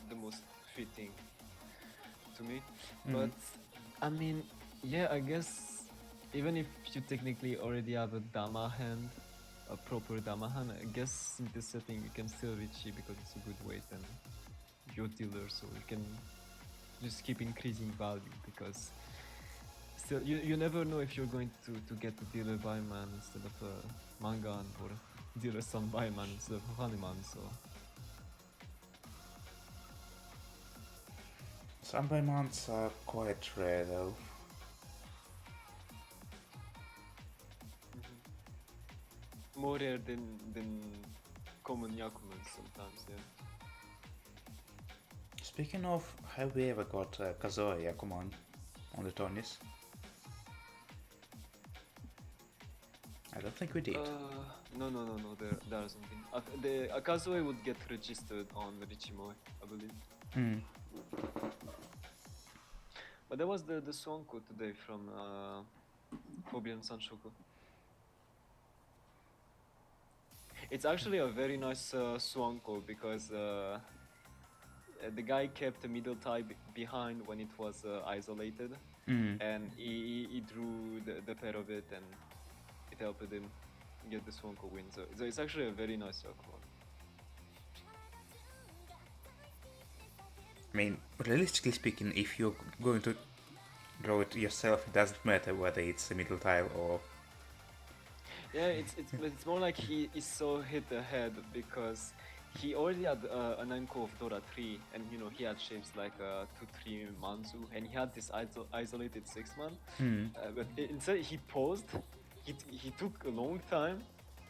the most fitting to me. But I mean, yeah, I guess even if you technically already have a Dama hand, a proper Dama hand, I guess in this setting you can still reach it because it's a good weight and your dealer, so you can just keep increasing value because still you never know if you're going to get a dealer Baiman instead of a Mangan or dealer Sun Baiman instead of a Hanuman, so Some Baimans are quite rare though. more rare than common Yakumans sometimes, yeah. Speaking of, have we ever got Kazuya Yakuman on the tourneys? I don't think we did. No, there hasn't been. The Akazue would get registered on Richimoy, I believe. But there was the Suanko today from Fobian Sanshoku. It's actually a very nice Suanko because the guy kept the middle tie behind when it was isolated, and he drew the pair of it, and it helped him get the Suanko win. So it's actually a very nice Yakumo. I mean, realistically speaking, if you're going to draw it yourself, it doesn't matter whether it's a middle tile or... Yeah, it's more like he so hit ahead because he already had an Anko of Dora 3, and you know he had shapes like 2-3 Manzu, and he had this isolated 6-man. But instead he paused. He took a long time,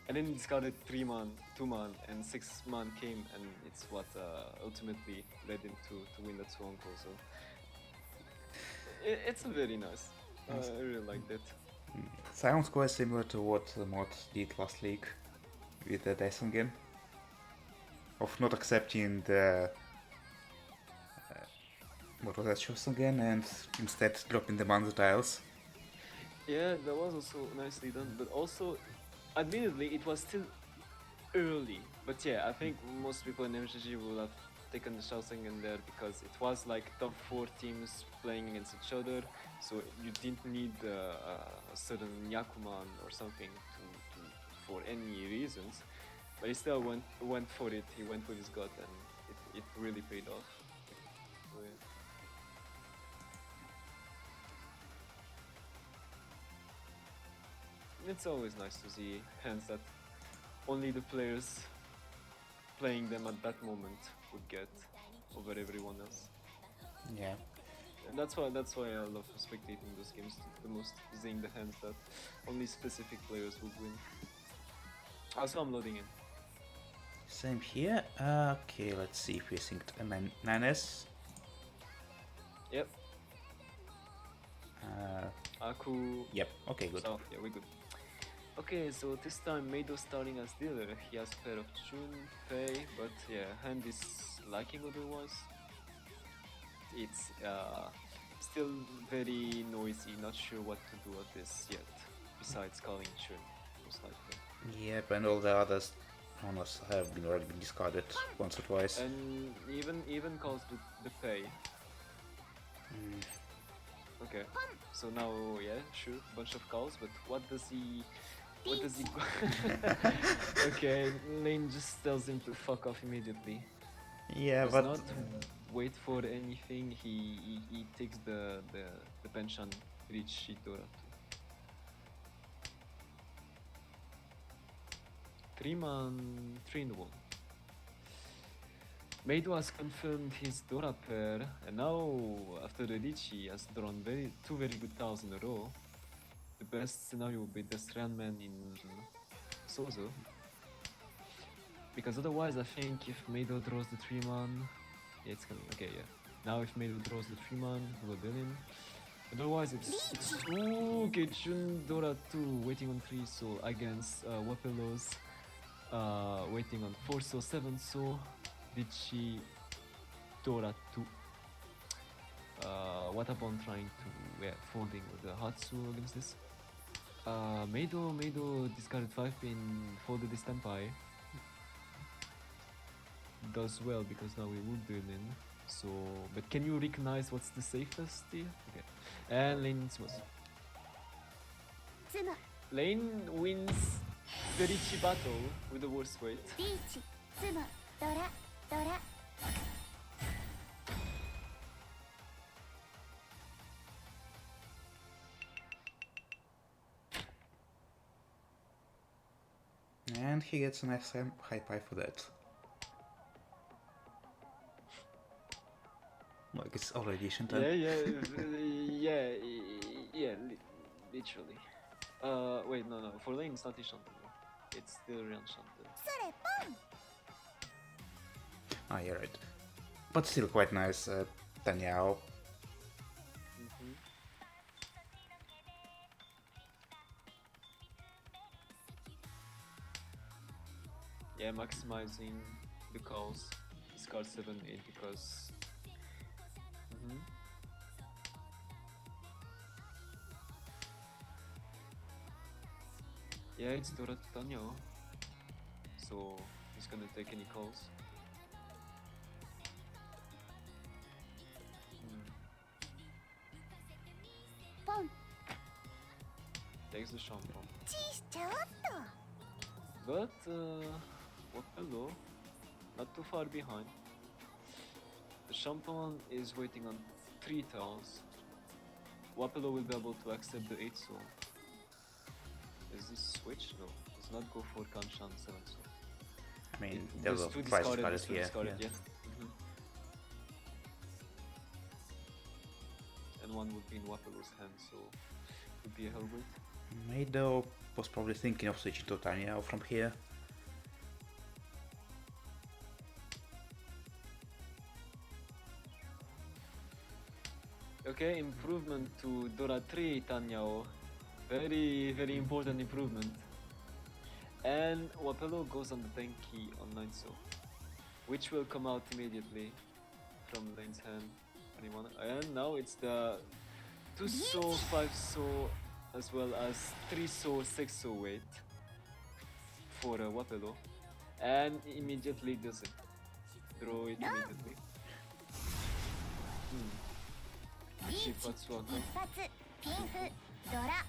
and then he discarded 3-man, 2-man, and 6-man came, and it's what ultimately led him to win that Suanko. So it's very nice. I really liked it. Sounds quite similar to what the mod did last league with the Dyson game. Of not accepting the... what was that chosen again, and instead dropping the Manzu tiles. Yeah, that was also nicely done, but also, admittedly, it was still early. But yeah, I think most people in MGG will have taken the Shaoxing there because it was like top 4 teams playing against each other, so you didn't need a certain Yakuman or something for any reasons. But he still went for it. He went with his gut, and it really paid off. So, yeah. It's always nice to see hands that only the players playing them at that moment would get over everyone else. Yeah. And that's why I love spectating those games the most, seeing the hands that only specific players would win. Also, I'm loading in. Same here. Okay, let's see if we synced a 9S. Yep. Aku. Yep, okay, good. So, yeah, we're good. Okay, so this time Meido starting as dealer. He has pair of Chun, Fei, but yeah, hand is lacking otherwise. It's still very noisy, not sure what to do at this yet, besides calling Chun, most likely. Yep, and all the others honors have already been discarded once or twice. And even calls the Fei. Okay, so now, yeah, sure, bunch of calls, but what does he okay, Lane just tells him to fuck off immediately. Yeah, Does but not wait for anything, he takes the bench and reach Shidora. 3-man, 3 in the wall. Meido has confirmed his Dora pair, and now, after the Lich, he has drawn two very good tiles in a row. The best scenario would be the Strandman in Sozo. Because otherwise, I think if Meido draws the 3-man, yeah, it's coming. Okay, yeah. Now if Meido draws the 3-man, he will bill him. Otherwise, it's ooh, okay, Chun Dora 2 waiting on 3, so against Wapelos. waiting on 4 so 7 so Richie Dora 2 Watabon trying to folding with the Hatsu against this. Meido discarded 5 pin, folded this Tenpai. Does well because now we would do it in. So, but can you recognize what's the safest here? Okay. And Lane was. ツム Lane wins the Richie battle with the worst weight. リーチツムドラドラ And he gets a nice high pie for that. Like it's already Shintan. Literally. Wait, no. For Lane, it's not Ishanten. It's still Ryan Shanten. それポン Ah, you're right. But still quite nice, Tanyao. Yeah, maximizing the calls. Discard 7, 8 because. Yeah, it's Doratanyo. So he's gonna take any calls. Hmm. ポン Takes the shampoo. チーしちゃおっと But Wapello, not too far behind. The Champon is waiting on 3 tiles. Wapello will be able to accept the 8 soul. Is this switch? No, does not go for Kanshan 7 soul. I mean, There's there's a 2 price discarded, card there's 2 here. discarded, Yeah. yeah. And one would be in Wapello's hand, so it would be a hellweight. Meido was probably thinking of switching to Tanyao from here. Okay, improvement to Dora 3 Tanyao. Very important improvement. And Wapello goes on the Tenki on 9 so, which will come out immediately from Lane's hand. Anyone? And now it's the 2 so, 5 so, as well as 3 so, 6 so weight for Wapello. And immediately does it. Draw it immediately. リーチ Chipatsuaka. 一発ピンフドラ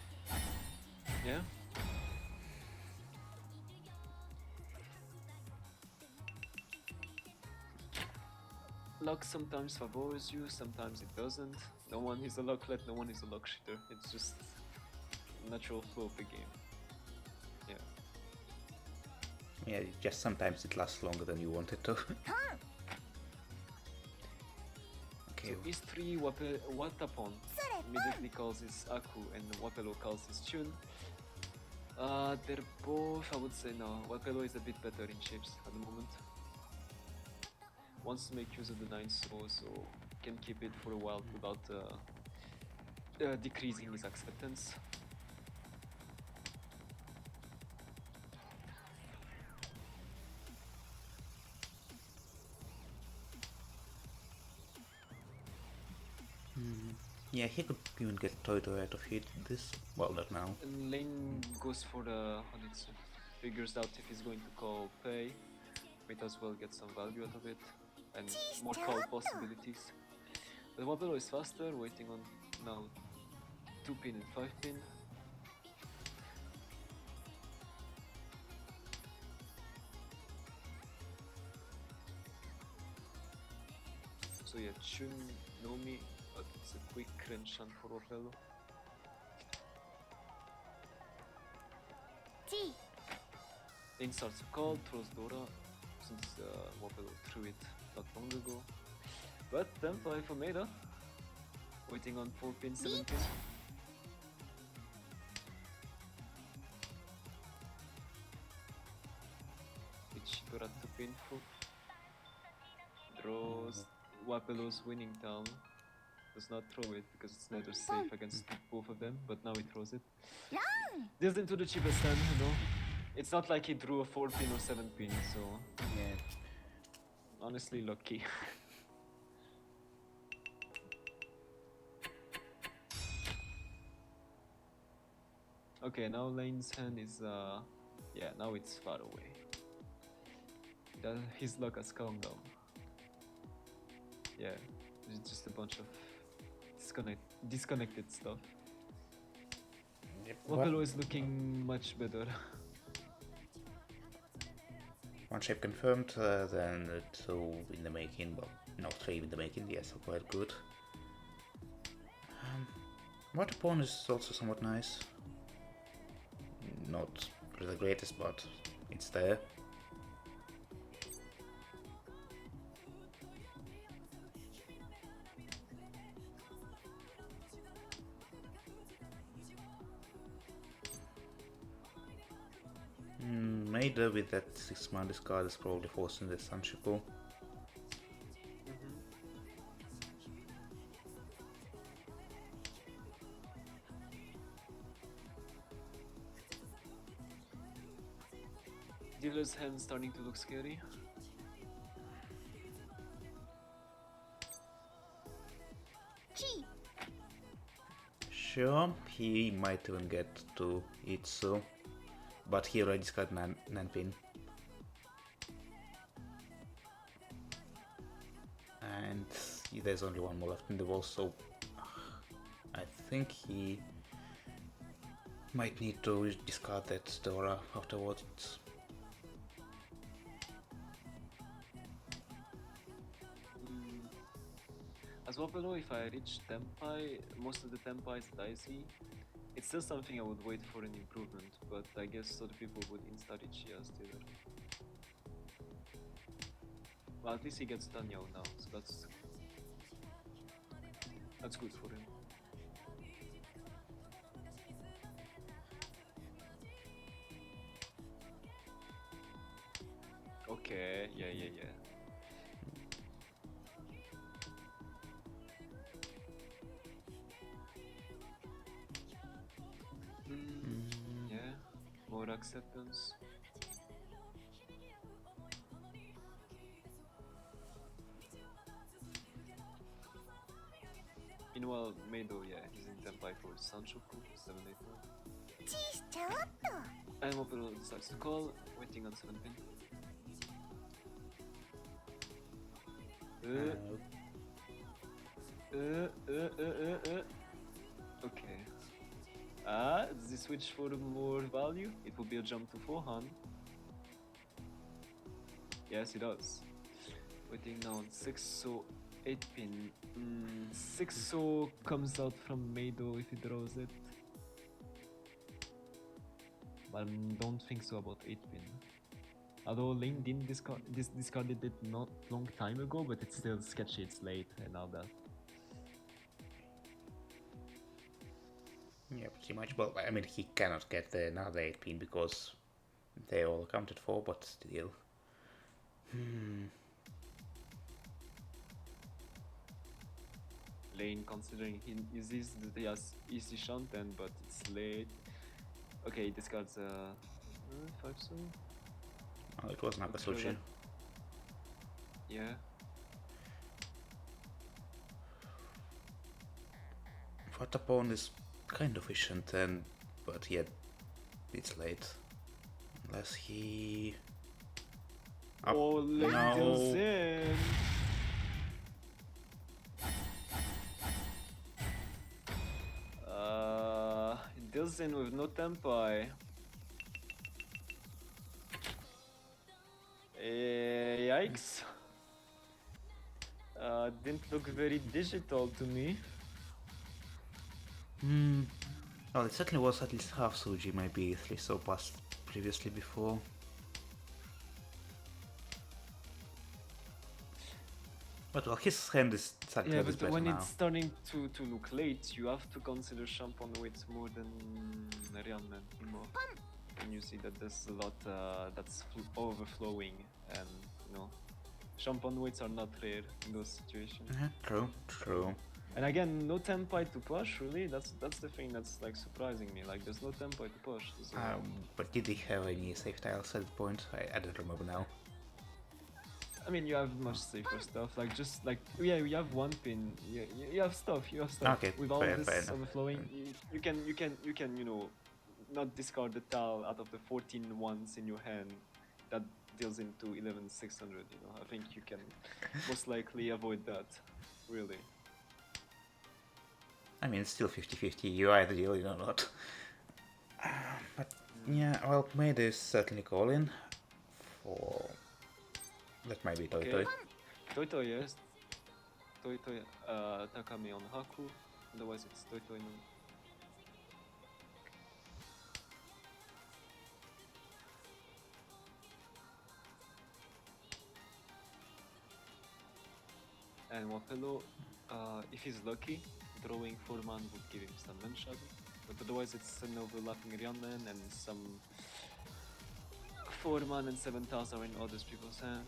Yeah. Luck sometimes favors you, sometimes it doesn't. No one is a lucklet, no one is a luck shitter. It's just natural flow of the game. Yeah. Yeah, just sometimes it lasts longer than you want it to. トン Okay, So these 3 Watapon それ immediately calls his Aku and Wapello calls his Chun. They're both, I would say no. Wapello is a bit better in shapes at the moment. Wants to make use of the 9 so can keep it for a while without decreasing his acceptance. yeah, he could even get Toto out of it this. Well, not now. And Lane goes for the Honitsu. Figures out if he's going to call pay. Might as well get some value out of it. And more call possibilities. The Wapello is faster, waiting on now 2 pin and 5 pin. So yeah, Chun, Nomi, but it's a quick Renshan for Wapello. チ Lane starts a call, throws Dora, since Wapello threw it not long ago. But Tempai for Maeda, waiting on 4 pin, 7 pin. Which Dora 2 pin for. Draws Wapello's winning down. Does not throw it because it's neither safe against both of them, but now he throws it. ラン Deals into the cheapest hand, you know. It's not like he drew a 4-pin or 7-pin, so Yeah. honestly lucky. Okay, now Lane's hand is yeah, now it's far away. His luck has calmed down. Yeah, it's just a bunch of disconnected stuff. Yep. Wapello is looking much better. One shape confirmed, then two in the making, well, no, three in the making, yes, so quite good. Water pawn is also somewhat nice. Not the greatest, but it's there. Maida with that 6-man discard is probably forcing the Sanshiko. Dealer's hand starting to look scary. G. Sure, he might even get to Itsu, but he already discarded Nanpin. And there's only one more left in the wall, so I think he might need to discard that Dora afterwards. As Wapello, if I reach Tempai, most of the Tempais that I see, it's still something I would wait for an improvement, but I guess other people would insta-reach Chia's Dealer. Well, at least he gets Danyao now, so that's good for him. Okay, yeah. Yeah, more acceptance. Meanwhile, Meido, yeah, he's in Tempai for Sanshoku, 781. チしちゃおっと And Wapello decides to call, waiting on 7-pin. Okay. Does he switch for more value? It will be a jump to Fohan. Yes, he does. Waiting now on 6, so 8-pin. 6 so comes out from Meido if he draws it. But I don't think so about 8-pin. Although Lane didn't discarded it not long time ago, but it's still sketchy, it's late and all that. Yeah, pretty much. Well, I mean, he cannot get another 8-pin because they all accounted for, but still. Lane considering he has easy Shanten, but it's late. Okay, he discards 5 so. Oh, it was Nakasuchi. Yeah. Watapon is kind of efficient, but yet it's late. Unless he. Oh, Lane no. deals in. It deals in with no Tempai. Yikes. Didn't look very digital to me. Well, it certainly was at least half Suji, maybe 3 so passed previously before. But well, his hand is slightly Yeah, better but when now. it's starting to look late, you have to consider Shampon weights more than Ryanman more. And you see that there's a lot that's overflowing, and you know, Shampon weights are not rare in those situations. True. And again, no tempi to push. Really, that's the thing that's like surprising me. Like, there's no tempi to push. So. But did he have any safe tiles at that point? I don't remember now. I mean, you have much safer stuff. Like just like yeah, you have one pin. You have stuff. You have stuff. Okay, With all fair this enough. overflowing, you can not discard the tile out of the 14 ones in your hand that deals into 11,600. I think you can most likely avoid that. Really. I mean, it's still 50-50. You either deal it or not. But yeah, well, Maid is certainly calling for. That might be Toy Toy. Okay. Toy Toy, yes. Toy Toy, Takami on Haku. Otherwise, it's Toy Toy. And Wapello, if he's lucky, drawing 4-man would give him some man shadow. But otherwise, it's an overlapping Ryanman and some 4-man and 7 tiles are in others people's hand.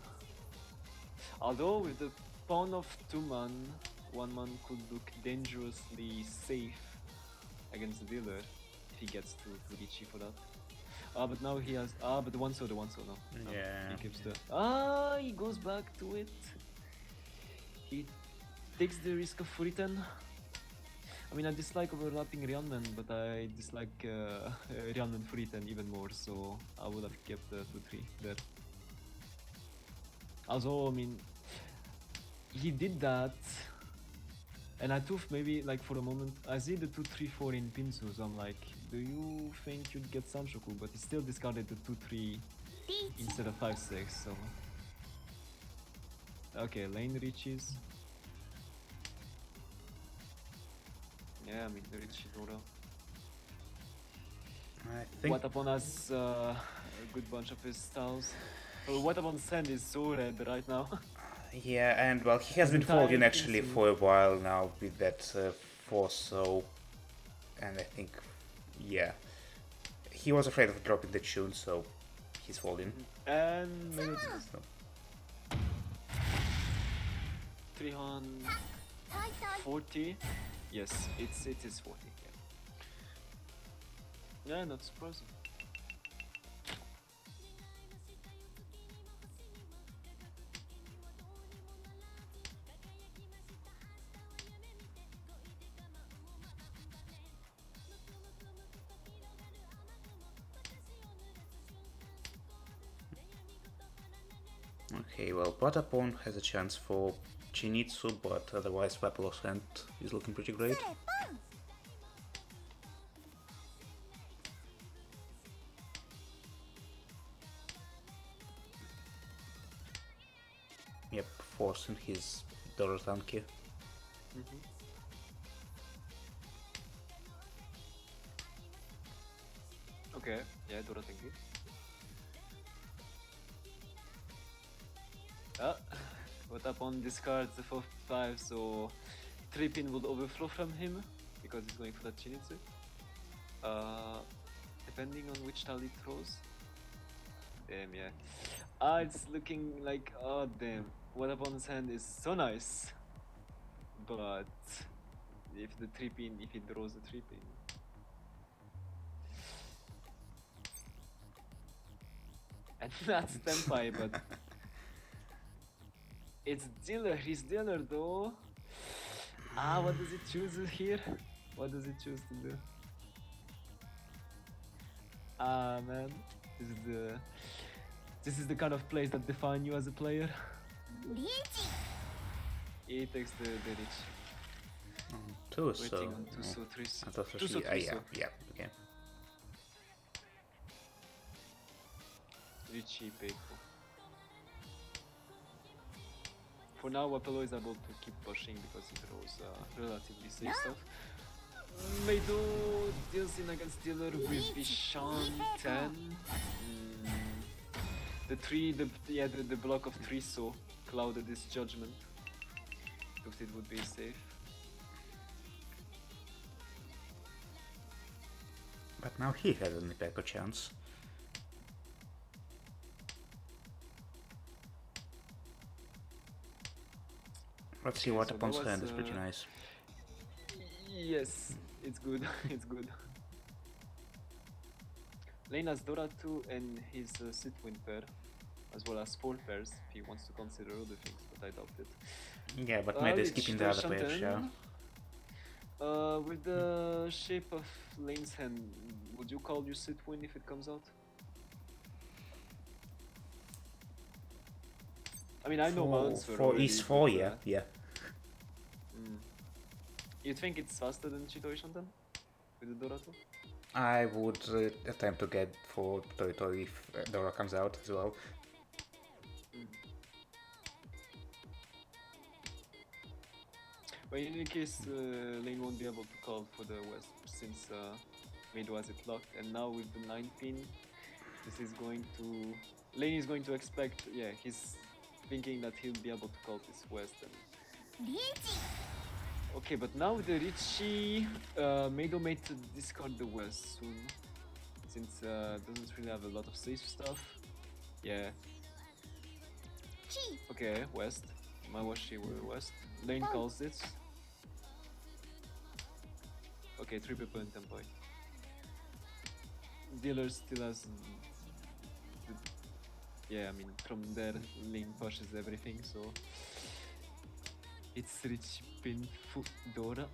Although with the pawn of 2-man, 1-man could look dangerously safe against the dealer if he gets to Richie for that. But now he has but the one so no. Yeah. He gives the he goes back to it. He takes the risk of Furitan. I mean, I dislike overlapping Ryanman, but I dislike Ryanman Furitan even more, so I would have kept the 2-3 there. Also, I mean, he did that, and I thought maybe, like, for a moment, I see the 2-3-4 in Pinsu, so I'm like, do you think you'd get Sanshoku? But he still discarded the 2-3 instead of 5-6, so... Okay, lane reaches. Yeah, I mean, the Richie Dora. I think. Watapon has a good bunch of his styles. Well, Watapon's hand is so red right now. Yeah, and well, he has been entire folding actually Pinsu. for a while now with that Forso, and I think, yeah, he was afraid of dropping the tune, so he's folding. And maybe So, 340. Yes, it is 40. Yeah, not surprising. okay, well, Patapon has a chance for Chinitsu, but otherwise Vapelo's hand is looking pretty great. Yep, forcing his Dorotanki. Okay, yeah, Dorotenki. Watapon discards the 4-5, so 3-pin would overflow from him because he's going for that Chinitsu. Depending on which tile he throws. Damn, yeah. It's looking like, oh damn, Watapon's hand is so nice. But if the 3-pin, if he draws the 3-pin. And that's Tempai, but it's dealer, he's dealer though. What does it choose here? What does it choose to do? Man, this is the kind of plays that define you as a player. He takes the reach. Two, so. Waiting on 2 so 3 I thought two so three yeah, so. yeah, okay. Richie Peiko. For now, Wapello is able to keep pushing because he throws relatively safe stuff. Meido deals in against dealer with Vishan 10. The block of 3 so clouded his judgment. Looked it would be safe. But now he has an Ipeco chance. Let's see Okay, what so that Apon's was, hand is pretty nice. Yes, it's good. It's good. Lane has Dora 2 and his Sitwin pair, as well as 4 pairs if he wants to consider other things, but I doubt it. Yeah, but Medo is Lich keeping to the other pairs, yeah. Shanten. With the shape of Lane's hand, would you call your Sitwin if it comes out? I mean, I know my answer For already, East 4, but, yeah, yeah. You think it's faster than Chitoi Shanten? With the Dora 2? I would attempt to get for territory if Dora comes out as well. But in any case, Lane won't be able to call for the West since Meido has it locked, and now with the 9 pin, this is going to... Lane is going to expect, yeah, he's thinking that he'll be able to call this West. And... リーチ Okay, but now with the Richie, Meido made to discard the West soon, since doesn't really have a lot of safe stuff. Yeah. チ Okay, West. Mawashi will West. Lane calls it. Okay, 3 people in Tempai. Dealer still has... Yeah, I mean, from there, Lane pushes everything, so... It's Rich Pin Dora.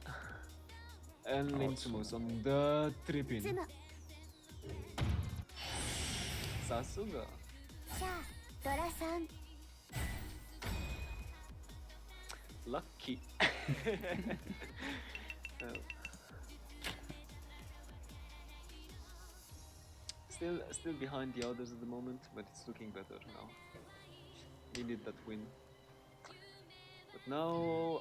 And Lane Sumos on the 3 pin. 積む Sasuga. さあドラさん Lucky. Oh. Still behind the others at the moment, but it's looking better now. Needed that win. But now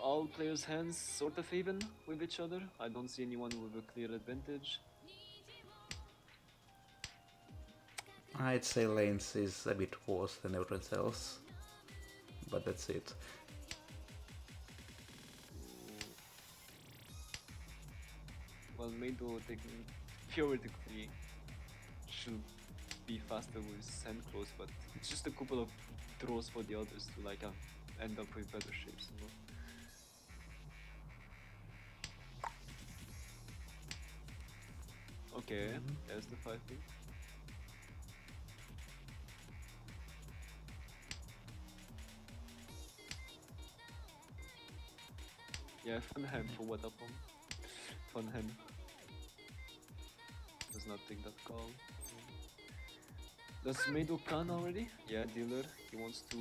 all players' hands sort of even with each other. I don't see anyone with a clear advantage. I'd say Lane's is a bit worse than everyone else, but that's it. Well, Meido theoretically should be faster with hand close, but it's just a couple of throws for the others to like end up with better shapes. You know? Okay, there's the 5 pin. Yeah, fun hand for what upon. Fun hand. Does not take that call. Does Meido can already? Yeah, dealer. He wants to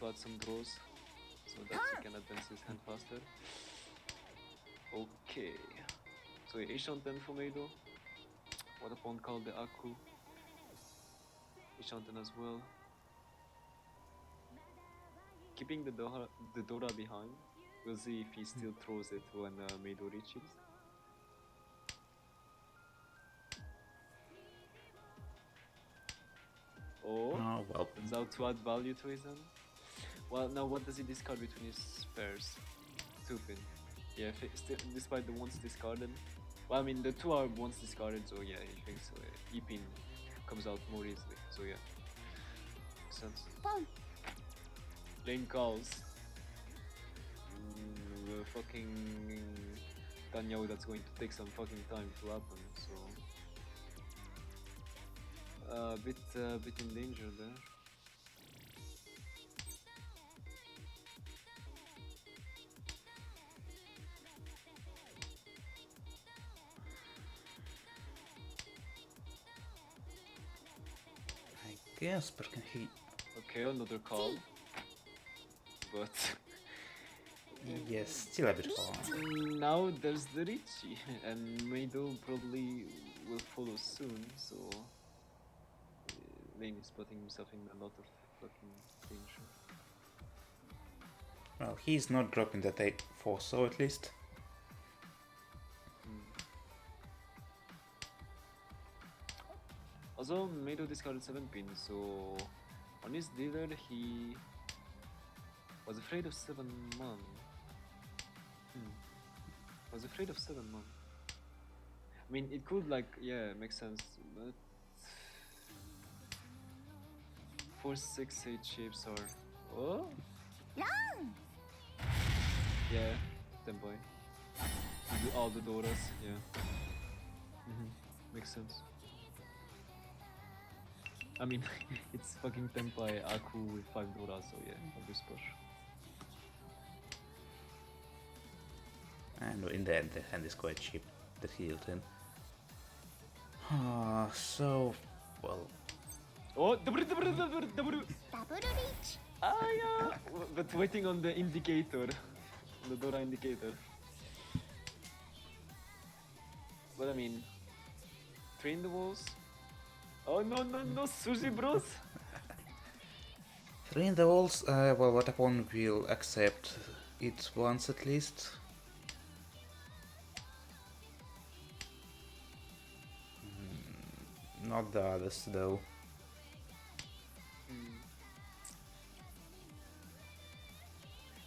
add some draws so that he can advance his hand faster. Okay. So Ishanten for Meido. What upon called the Aku. Ishanten as well. Keeping the Dora behind. We'll see if he still throws it when Meido reaches. Oh, well. turns out to add value to his hand. Well, now what does he discard between his pairs? 2 pin. Yeah, still, despite the once discarded. Well, I mean, the 2 are once discarded, so yeah, he thinks E-pin comes out more easily. So yeah, makes sense. ポン Lane calls. The fucking Danyao that's going to take some fucking time to happen, so a bit in danger there. I guess, but can he... Okay, another call, but Yes, still a bit far. now there's the Richie, and Meido probably will follow soon, so Lane is putting himself in a lot of fucking danger. Well, he's not dropping that 8-4, so at least. Also, Meido discarded 7 pins, so on his dealer he was afraid of 7 man. Was afraid of 7 man. I mean, it could like, yeah, make sense, but 4, 6, 8 shapes are... Oh? ラン Yeah, then boy. All the Doras, yeah. Makes sense. I mean, it's fucking Tenpai Aku with 5 Doras, so yeah, obvious push. And in the end, the hand is quite cheap that he dealt in. So, well, Oh, W, W, W, W. ダブルリーチ Ah, yeah. But waiting on the indicator, the Dora indicator. But I mean, train the walls. Oh no no no, Sushi Bros. three in the walls. Well, what opponent will accept it once at least. Not the others though.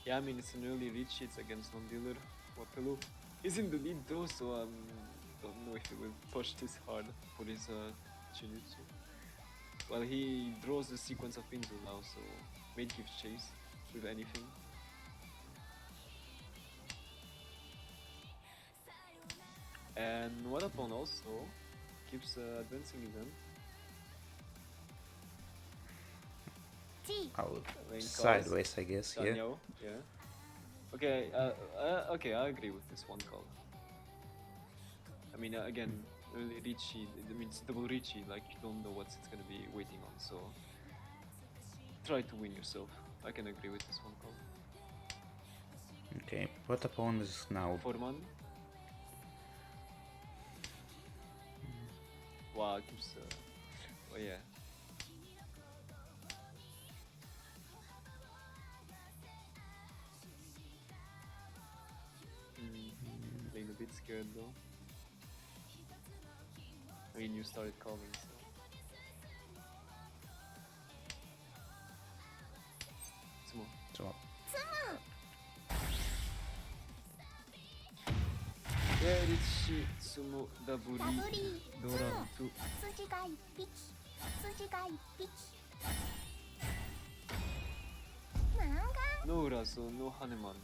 Yeah, I mean it's an early reach. It's against non-dealer. Wapello is in the lead though, so don't know if he will push this hard for his Chinutsu. Well, he draws the sequence of Pinzu now, so mate gives chase with anything. And Wadapon also keeps advancing even. G Oh, Lane calls. sideways, I guess. Yeah. Daniel, yeah. Okay, okay, I agree with this one call. I mean, again, early Richie, I mean, it's double Richie, like, you don't know what it's gonna be waiting on, so try to win yourself. I can agree with this one call. Okay, what opponent is now? Forman. Wow, keeps, oh yeah. Playing a bit scared though. I mean, you started calling, so. Sumo. So, Yeah, Richie, Sumo, ダブ Daburi, リ Dora, 2. 筋が1匹筋が1匹漫画 No Uraso, no Haneman.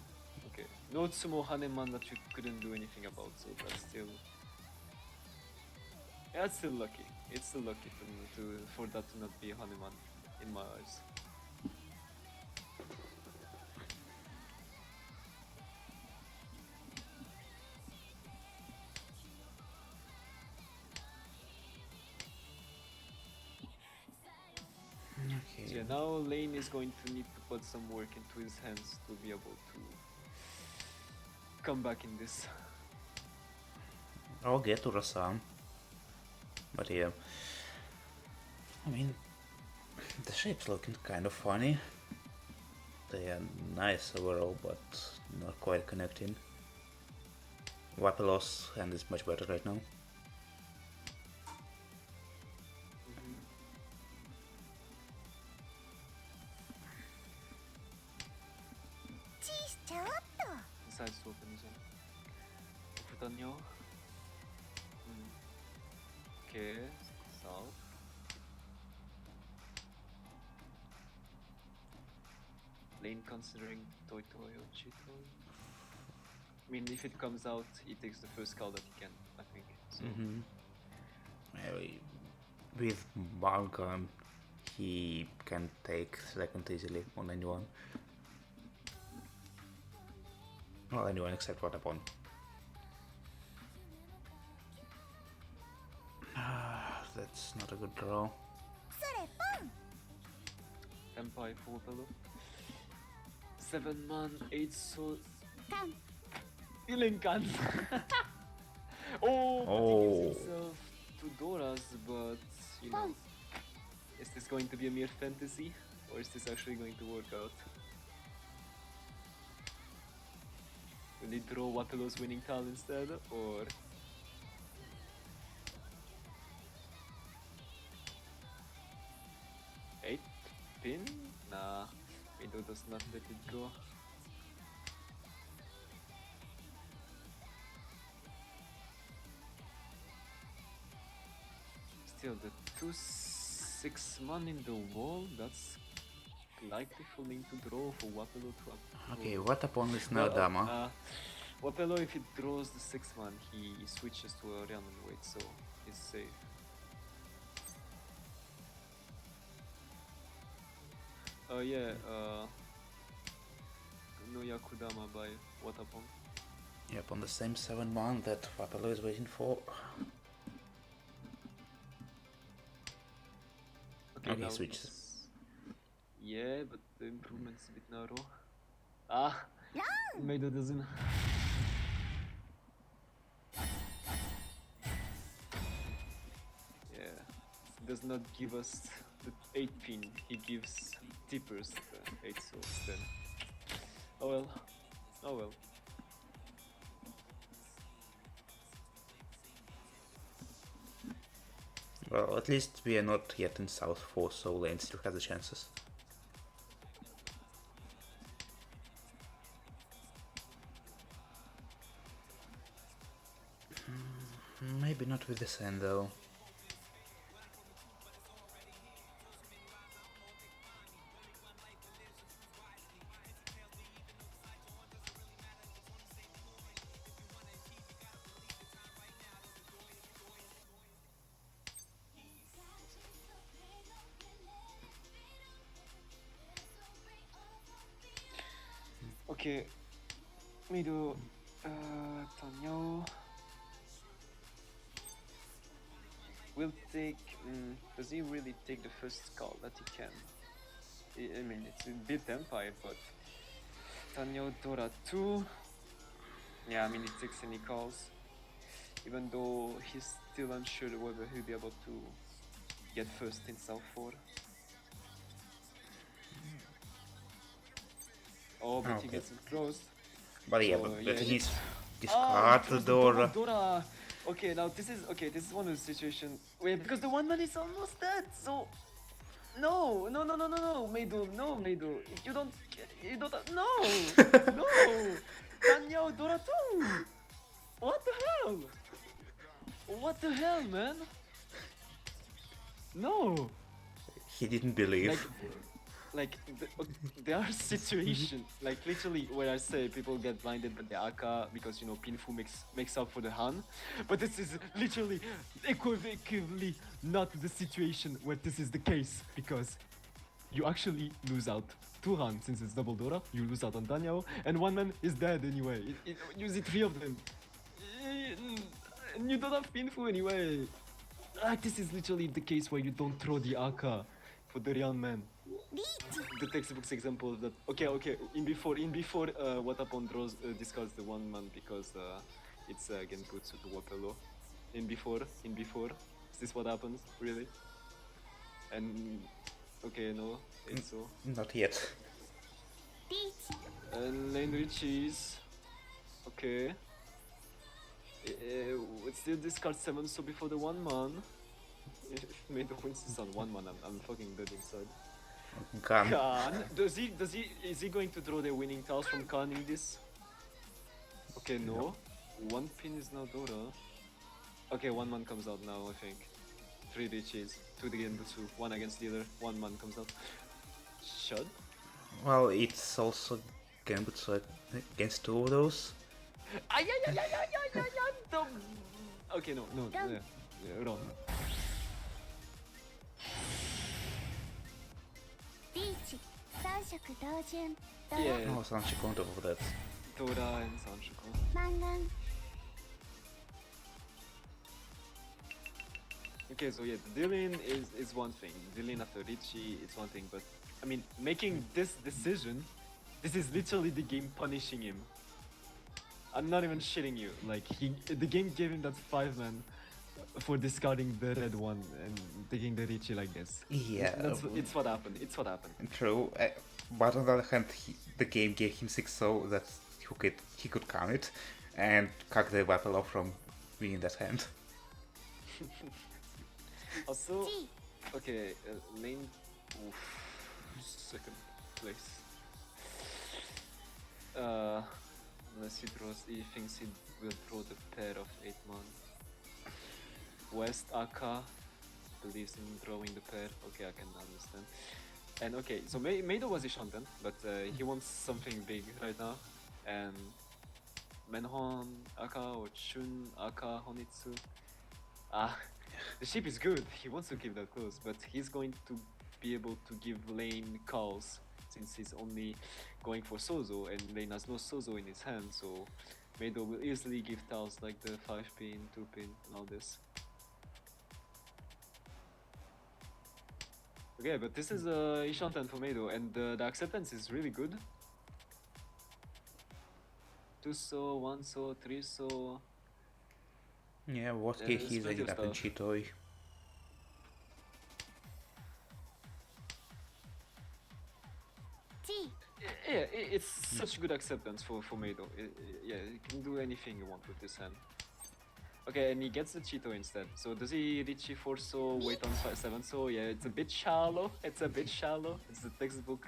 Okay. No Tsumo Haneman that you couldn't do anything about, so that's still. Yeah, it's still lucky. It's still lucky for that to not be Haneman, in my eyes. So okay. yeah, now Lane is going to need to put some work into his hands to be able to come back in this. I'll get to Rasan. But yeah. I mean, the shape's looking kind of funny. They are nice overall, but not quite connecting. Wapelo's hand is much better right now.チーしちゃおうっと Decides to open his own. Futanyo. Okay, south. Lane considering Toy Toy or Chitoi. I mean, if it comes out, he takes the first call that he can, I think. So. With Balkan, he can take second easily on anyone. Well, anyone except Watapon. That's not a good draw. それポン Senpai full pillow. 7 man, 8 so. カン Ilinkan! Oh, but he gives himself to Doras, but you know. Is this going to be a mere fantasy? Or is this actually going to work out? Will he draw Wapelo's winning tile instead? Or. Eight pin? Nah, Mido does not let it go. Still, the 2/6 man in the wall, that's likely for Link to draw for Wapelo to up. Okay, Watapon is now Well, Dama. Wapello, if he draws the 6th one, he switches to a Rhiannon Wait, so he's safe. Yeah, no Yakudama by Watapon. Yep, on the same 7-1 that Wapello is waiting for. Okay, now switches. it's- Yeah, but the improvement's a bit narrow. Ah! Made a dozen. Yeah, it does not give us the 8 pin, he gives tippers the 8 souls then. Oh well. Oh well. Well, at least we are not yet in South 4, so Lane still has the chances. Maybe not with this end though. Okay. Mido, Tanyo will take. Does he really take the first call that he can? I mean, it's a bit Empire, but Tanyo Dora 2. Yeah, I mean, it takes any calls. Even though he's still unsure whether he'll be able to get first in South 4. Oh, but he Okay. gets it closed. But yeah, So, but yeah, he's he discard the chose Dora. Dora. Okay, now this is one of the situations where because the one man is almost dead. So no, Meido, no, Meido, you don't, no, no, Daniel Dora too. What the hell? What the hell, man? No. He didn't believe. There are situations, like literally where I say people get blinded by the Aka because you know Pinfu makes up for the Han, but this is literally equivocally not the situation where this is the case because you actually lose out 2 Han since it's double Dora, you lose out on Daniel, and 1 man is dead anyway. You see 3 of them, and you don't have Pinfu anyway. Like this is literally the case where you don't throw the Aka for the Ryan man. リーチ The textbook's example of that. Okay. In before, Watapon draws discards the 1 man because it's Genputsu to Wapello. In before, is this what happens really? And okay, no, it's so. Not yet. リーチ And Lane Richies. Okay. It still discards 7 so before the 1 man. If made the Winston's on 1 man, I'm fucking dead inside. Gun. Khan, is he going to draw the winning tiles from Khan in this? Okay, no. 1 pin is now Dora. Okay, 1 man comes out now, I think. 3 Richies, 2 the Genbutsu, 1 against the other, 1 man comes out. Shut? Well, it's also Genbutsu against 2 of those. Okay, no, yeah, wrong. リーチ3色同順ドラ Yeah, Oh, Sanchi on top of that. Dora and Sanshiko. マンガン Okay, so yeah, Dylan is one thing. Dylan after Richie is one thing, but I mean, making this decision, this is literally the game punishing him. I'm not even shitting you. Like the game gave him that 5 man for discarding the red one and taking the Richie like this. Yeah, It's what happened. It's what happened. true. But on the other hand, the game gave him 6 so that he could count it and cut the weapon off from winning that hand. Also, G okay, Lane, second place. Unless he thinks he will draw the pair of 8 man. West Aka believes in drawing the pair. Okay, I can understand. And okay, so Meido was a Shonden, but he wants something big right now. And Menhon Aka or Chun Aka Honitsu. The sheep is good. He wants to keep that close, but he's going to be able to give lane calls since he's only going for Sozo and lane has no Sozo in his hand, so Meido will easily give tiles like the 5-pin, 2-pin, and all this. Okay, but this is Ishantan for Meido, and the acceptance is really good. 2 so, 1 so, 3 so. Yeah, worst Yeah, case there's he's plenty ended of up in stuff. Chitoi. G. Yeah, it's such good acceptance for Meido. Yeah, you can do anything you want with this hand. Okay, and he gets the Cheeto instead. So does he reach E4 so, wait on 7 so? Yeah, it's a bit shallow. It's a bit shallow. It's the textbook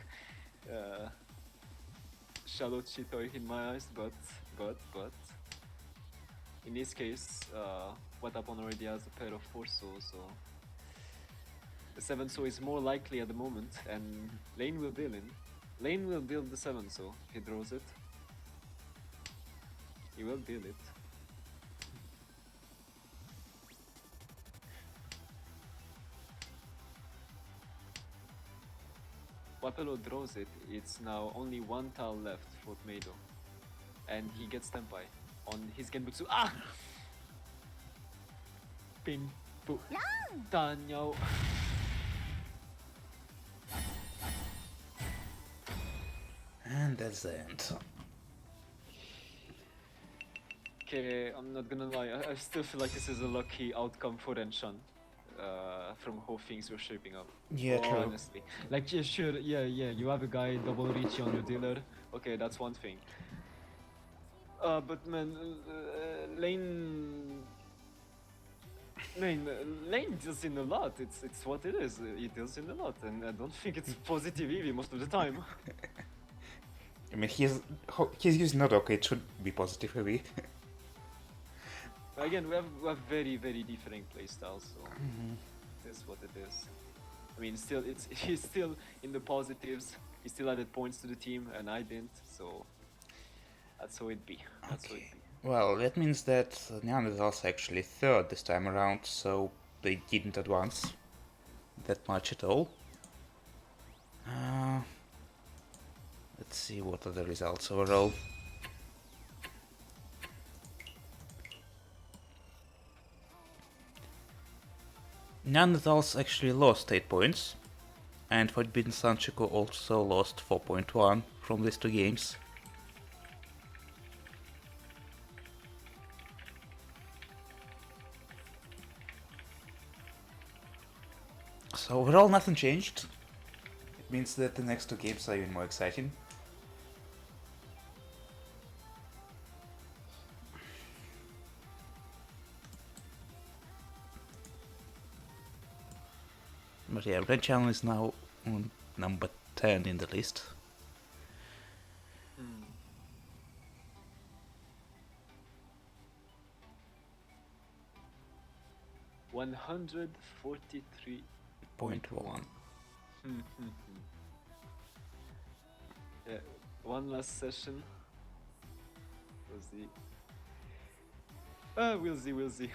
shallow Cheeto in my eyes, but in this case, what Upon already has a pair of 4 so the 7 so is more likely at the moment, and Lane will deal in. Lane will deal the 7 so if he draws it. He will deal it. Wapello draws it, it's now only 1 tile left for Meido. And he gets Tenpai on his Genbutsu. Pin Fu Tanyo. And that's the end. Okay, I'm not gonna lie, I still feel like this is a lucky outcome for Renshan. From how things were shaping up. Yeah, true. Honestly. Like, yeah, sure, yeah, you have a guy double reach on your dealer. Okay, that's one thing. But man, Lane deals in a lot. It's what it is. He deals in a lot, and I don't think it's positive EV most of the time. I mean, he's using not okay, it should be positive heavy. Again, we have very different playstyles, so that's what it is. I mean, still, he's still in the positives. He still added points to the team, and I didn't. So that's how it be. That's how it Okay. be. Well, that means that Neanderthals actually third this time around, so they didn't advance that much at all. Let's see what are the results overall. Neanderthals actually lost 8 points, and Forbidden Sanchiko also lost 4.1 from these 2 games. So overall nothing changed. It means that the next 2 games are even more exciting. But yeah, Red Channel is now on number 10 in the list. 143.1. Yeah, one last session. We'll see. We'll see.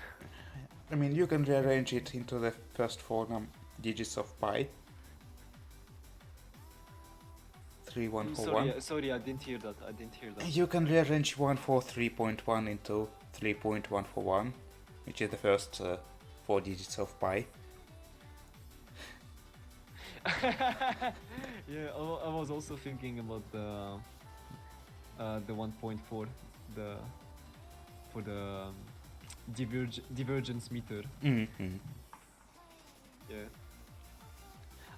I mean, you can rearrange it into the first 4 digits of pi. 3141. Sorry, I didn't hear that. You can rearrange 143.1 into 3.141, which is the first 4 digits of pi. Yeah, I was also thinking about the 1.4, for the divergence meter. Mm-hmm. Yeah.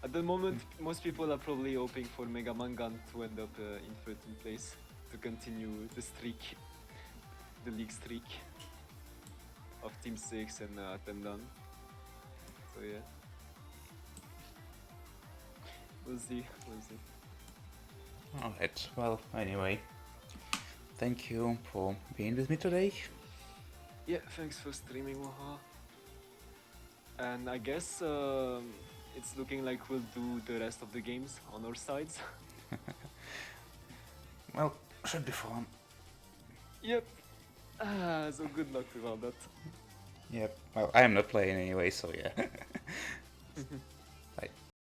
At the moment, most people are probably hoping for Mega Mangan to end up in 13th place to continue the streak, the league streak of Team 6 and Tendan. So yeah. We'll see. Alright, well, anyway. Thank you for being with me today. Yeah, thanks for streaming, Waha. And I guess it's looking like we'll do the rest of the games on our sides. Well, should be fun. Yep. So good luck with all that. Yep. Well, I am not playing anyway, so yeah.